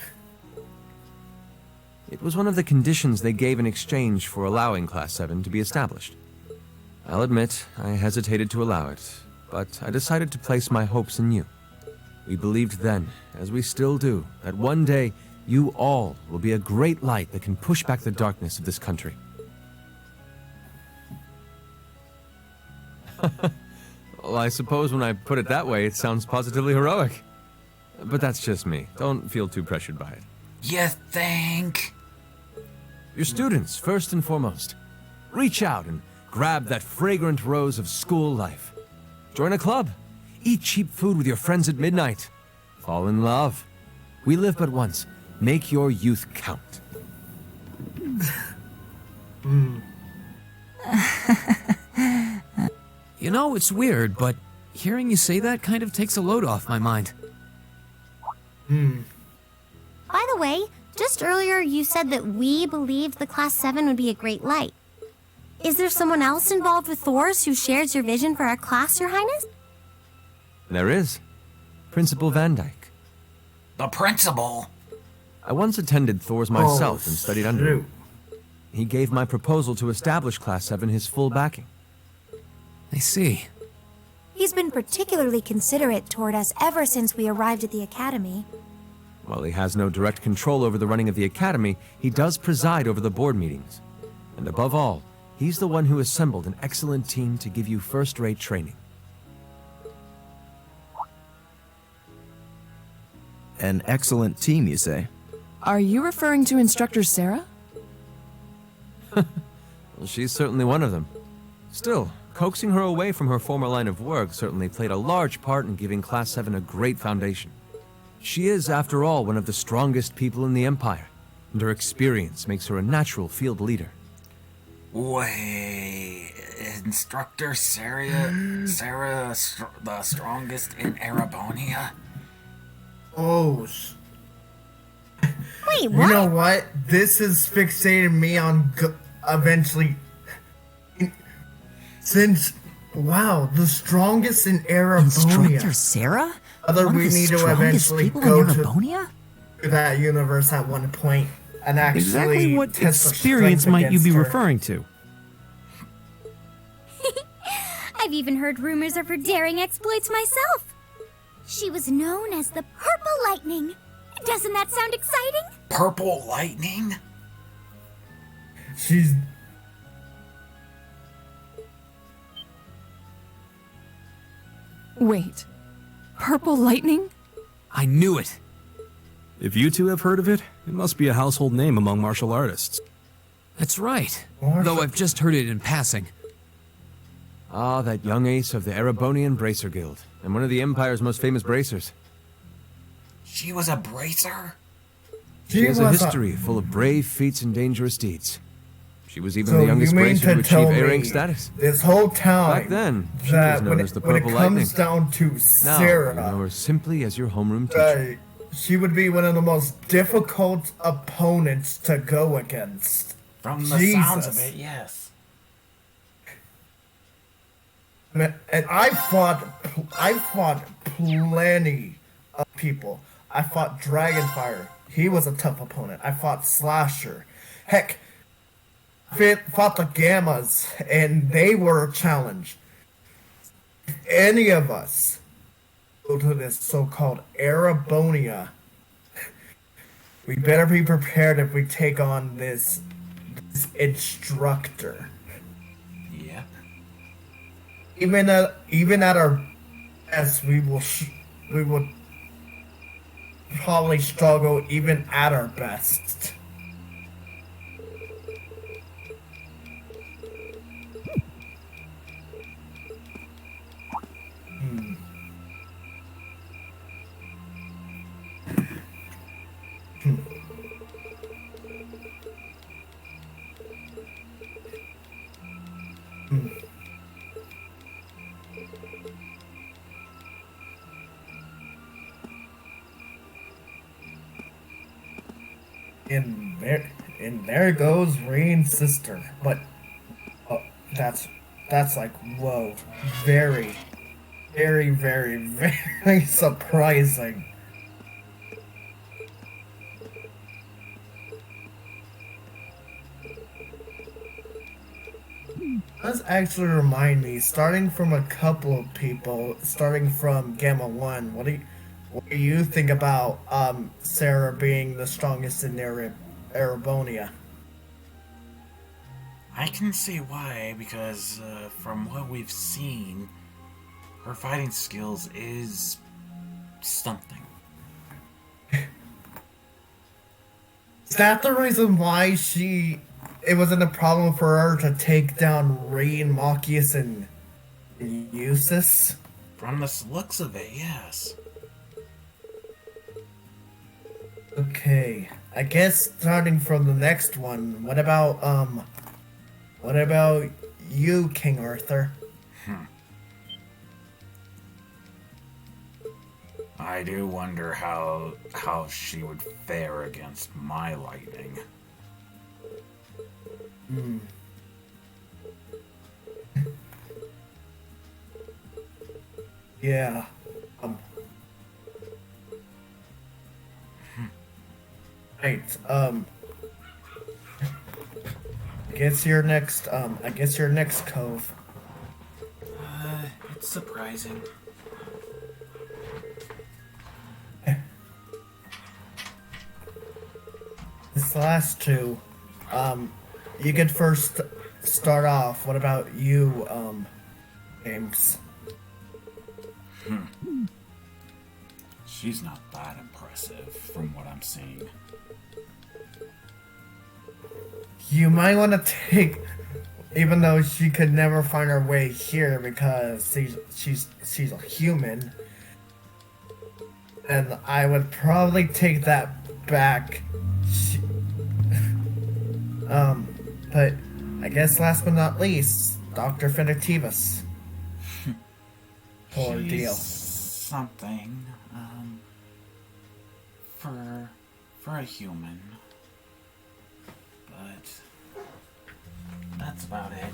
It was one of the conditions they gave in exchange for allowing Class 7 to be established. I'll admit, I hesitated to allow it, but I decided to place my hopes in you. We believed then, as we still do, that one day you all will be a great light that can push back the darkness of this country. Well, I suppose when I put it that way, it sounds positively heroic. But that's just me. Don't feel too pressured by it. You think? Your students, first and foremost. Reach out and grab that fragrant rose of school life. Join a club. Eat cheap food with your friends at midnight. Fall in love. We live but once. Make your youth count. You know, it's weird, but hearing you say that kind of takes a load off my mind. By the way, just earlier you said that we believed the Class 7 would be a great light. Is there someone else involved with Thor's who shares your vision for our class, Your Highness? There is. Principal Van Dyke. The principal? I once attended Thor's myself and studied under him. He gave my proposal to establish Class 7 his full backing. I see. He's been particularly considerate toward us ever since we arrived at the Academy. While he has no direct control over the running of the Academy, he does preside over the board meetings. And above all, he's the one who assembled an excellent team to give you first-rate training. An excellent team, you say? Are you referring to Instructor Sarah? Well, she's certainly one of them. Still, coaxing her away from her former line of work certainly played a large part in giving Class 7 a great foundation. She is, after all, one of the strongest people in the Empire, and her experience makes her a natural field leader. Wait, Instructor Sarah the strongest in Erebonia? Oh, Wait, you what? know what? This is fixating me on eventually. Since, wow, the strongest in Erebonia. Instructor Sarah? Other One of we the need to strongest eventually people go in to Erebonia? that universe at one point and actually Exactly what test our experience strength might you be against her. referring to? I've even heard rumors of her daring exploits myself. She was known as the Purple Lightning. Doesn't that sound exciting? Purple Lightning? She's Wait. Purple Lightning? I knew it. If you two have heard of it, it must be a household name among martial artists. That's right. Marshall. Though I've just heard it in passing. Ah, that young ace of the Erebonian Bracer Guild, and one of the Empire's most famous bracers. She was a bracer? She has a was history full of brave feats and dangerous deeds. She was even So the youngest you mean bracer to to achieve tell A-rank me status. this whole time Back then, she that was known when as the when it Purple comes Lightning. down to Now, Sarah, you know her simply as your homeroom teacher. she would be one of the most difficult opponents to go against. From the sounds of Jesus. it, yes. And I fought plenty of people. I fought Dragonfire. He was a tough opponent. I fought Slasher. Heck, fought the Gammas, and they were a challenge. If any of us go to this so-called Erebonia, we better be prepared if we take on this instructor. Yeah. Even at our best, we will probably struggle even at our best. And there goes Rain's sister. But that's like, whoa, very, very, very, very surprising. Does actually remind me, starting from a couple of people, starting from Gamma 1, what do you think about Sarah being the strongest in Erebonia? I can see why, because from what we've seen, her fighting skills is something. Is that the reason why it wasn't a problem for her to take down Rain, Machias, and Eustace? From the looks of it, yes. Okay, I guess starting from the next one, what about you, King Arthur? I do wonder how she would fare against my lightning. Yeah. Right. I guess your next cove. It's surprising. This last two, you could first start off. What about you, James? She's not that impressive from what I'm seeing. You might want to take, even though she could never find her way here because she's a human, and I would probably take that back. But I guess last but not least, Dr. Finitivus. Poor deal. Something, for a human. But that's about it.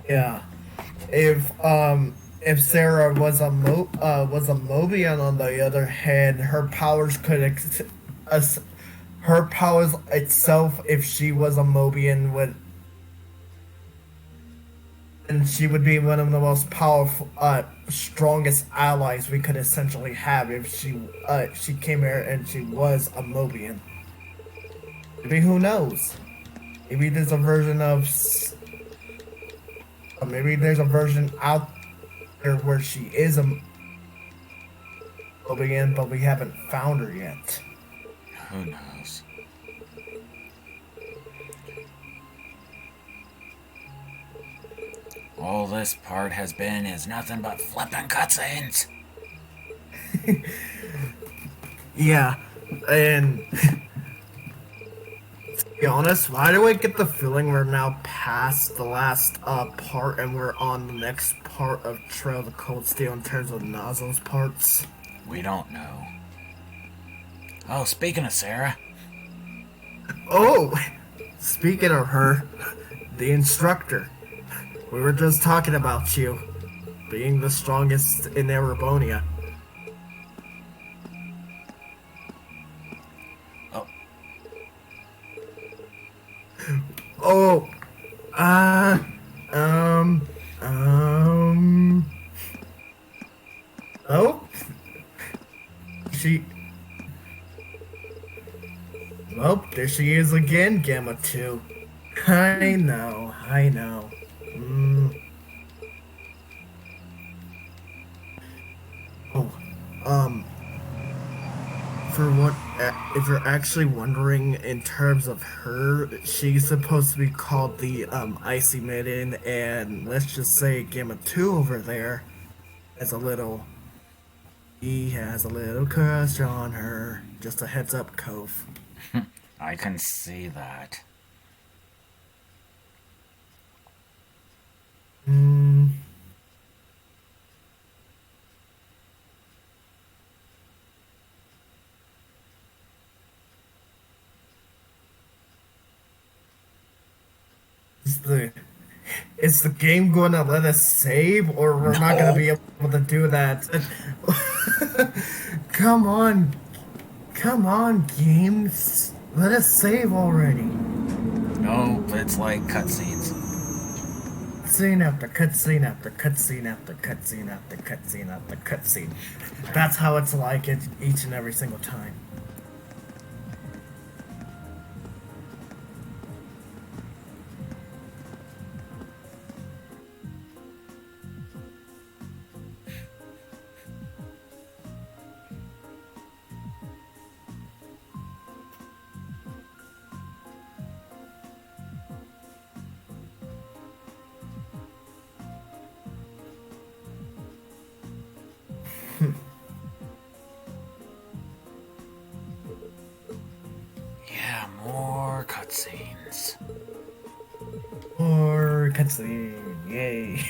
Yeah. If Sarah was a Mobian, on the other hand, her powers could her powers itself, if she was a Mobian, would, and she would be one of the most powerful, strongest allies we could essentially have if she came here and she was a Mobian. Maybe, who knows? Maybe there's a version of, maybe there's a version out there where she is a Mobian, but we haven't found her yet. Who knows? All this part has been is nothing but flippin' cutscenes. Yeah, and to be honest, why do I get the feeling we're now past the last part and we're on the next part of Trail of the Cold Steel in terms of Nazo's parts? We don't know. Oh, speaking of Sarah. Oh, speaking of her, the instructor. We were just talking about you being the strongest in Erebonia. Oh. Oh. Oh. Well, there she is again, Gamma 2. I know. For what, if you're actually wondering in terms of her, she's supposed to be called the, Icy Maiden, and let's just say Gamma 2 over there he has a little crush on her. Just a heads up, Cove. I can see that. Is the game going to let us save, or we're not going to be able to do that? Come on, games. Let us save already. No, it's like cutscenes. Cutscene after cutscene after cutscene after cutscene after cutscene after cutscene. That's how it's like it each and every single time. Yeah, more cutscenes. More cutscene, yay.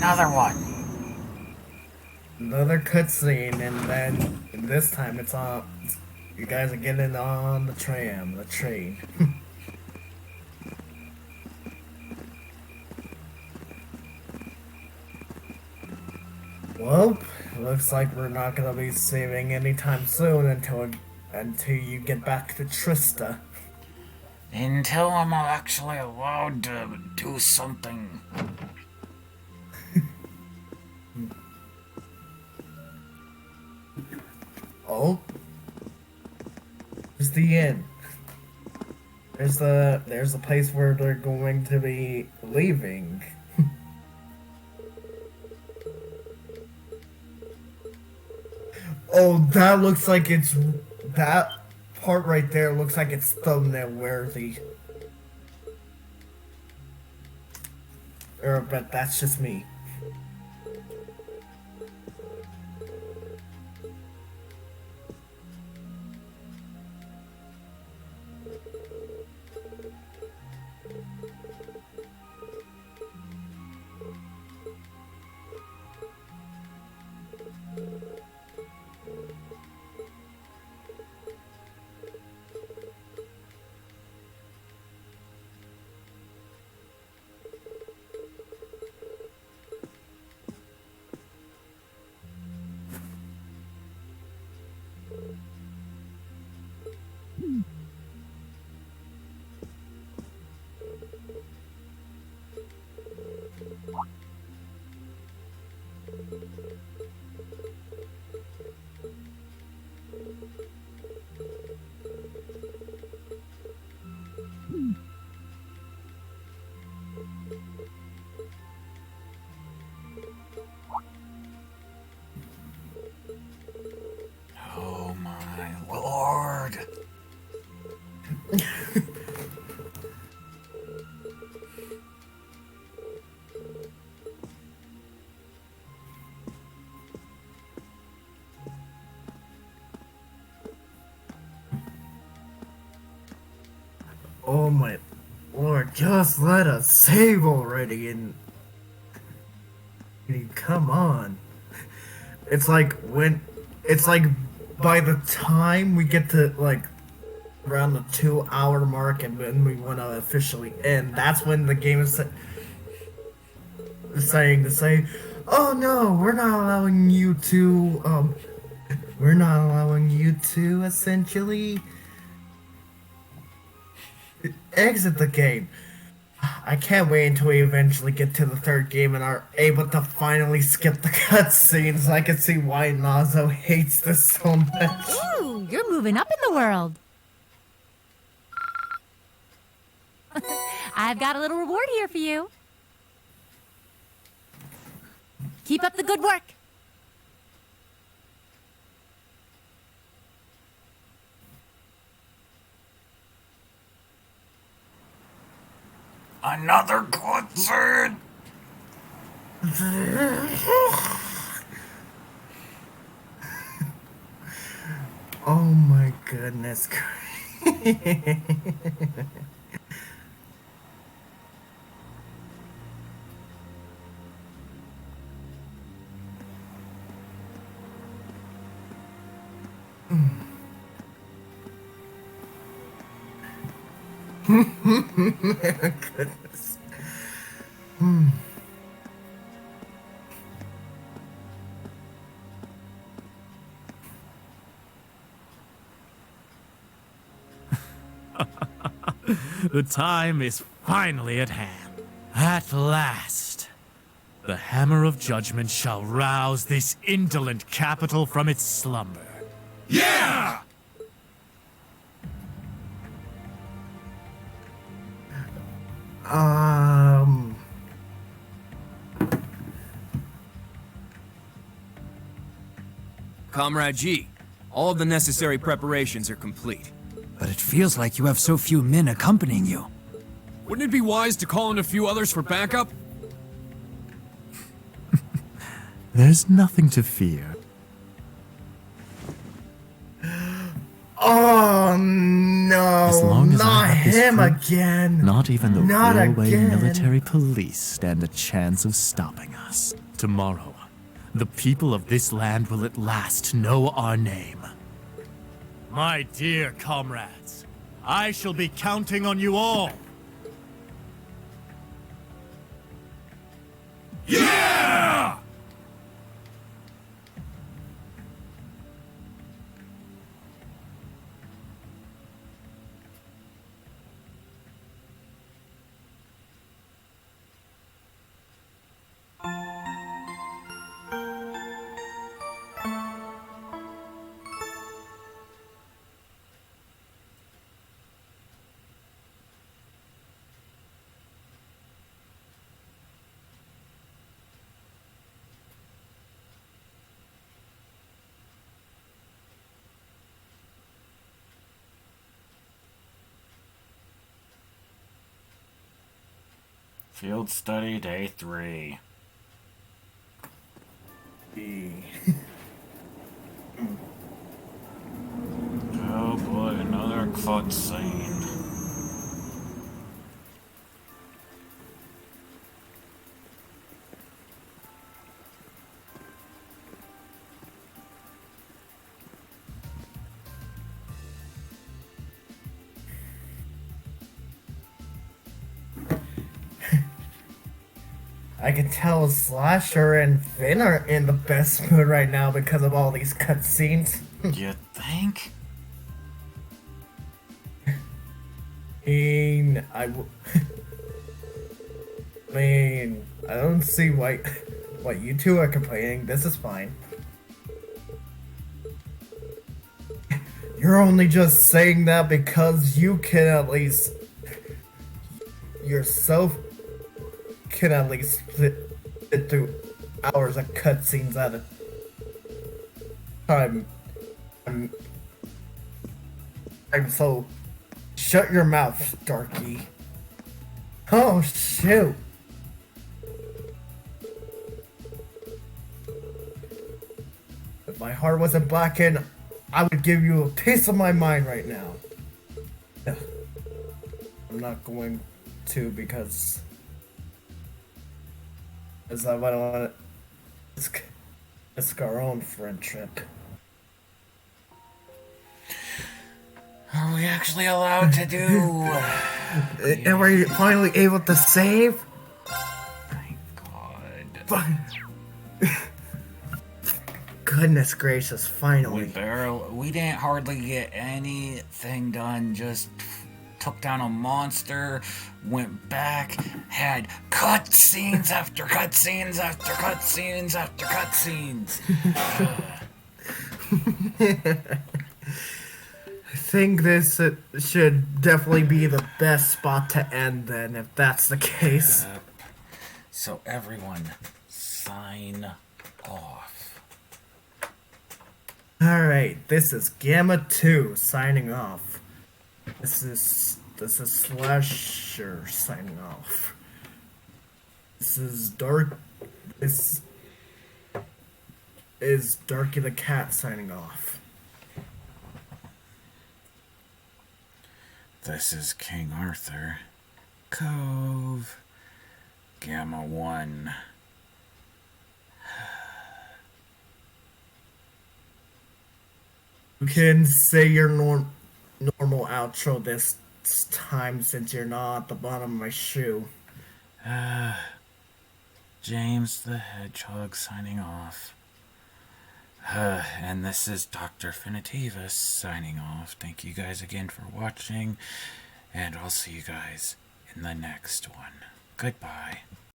Another one. Another cutscene, and then this time it's on. You guys are getting on the train. Well, looks like we're not gonna be saving anytime soon until you get back to Trista. Until I'm actually allowed to do something. Oh, there's the inn. There's the place where they're going to be leaving. Oh, that looks like that part right there looks like it's thumbnail worthy. But that's just me. Oh my lord. Oh my lord, just let us save already and come on. It's like by the time we get to like around the 2-hour mark and when we want to officially end, that's when the game is deciding to say, oh no, we're not allowing you to essentially exit the game. I can't wait until we eventually get to the third game and are able to finally skip the cutscenes. I can see why Nazo hates this so much. Ooh, you're moving up in the world. I've got a little reward here for you. Keep up the good work. Another cutscene. Oh my goodness. Goodness. The time is finally at hand. At last, the hammer of judgment shall rouse this indolent capital from its slumber. Yeah! Comrade G, all of the necessary preparations are complete. But it feels like you have so few men accompanying you. Wouldn't it be wise to call in a few others for backup? There's nothing to fear. Oh no! As long as I Not have him again. Not even the Not railway again. military police stand a chance of stopping us. Tomorrow, the people of this land will at last know our name. My dear comrades, I shall be counting on you all. Yeah! Field study day 3. Oh boy, another cutscene. I can tell Slasher and Finn are in the best mood right now because of all these cutscenes. You think? I mean, I don't see why you two are complaining. This is fine. You're only just saying that because you can at least yourself can at least sit through hours of cutscenes at a time. I'm so shut your mouth, Darky. Oh shoot. If my heart wasn't blackened, I would give you a piece of my mind right now. I'm not going to because I don't want to risk our own friendship. Are we actually allowed to do? And we're finally able to save? Thank God. Goodness gracious, finally. We didn't hardly get anything done, just took down a monster, went back, had cutscenes after cutscenes after cutscenes after cutscenes. I think this should definitely be the best spot to end then, if that's the case. Yep. So everyone, sign off. Alright, this is Gamma 2 signing off. This is Slasher signing off. This is Darky the Cat signing off. This is King Arthur. Cove. Gamma 1. You can say your normal outro this time since you're not at the bottom of my shoe. James the Hedgehog signing off. And this is Dr. Finitivus signing off. Thank you guys again for watching, and I'll see you guys in the next one. Goodbye.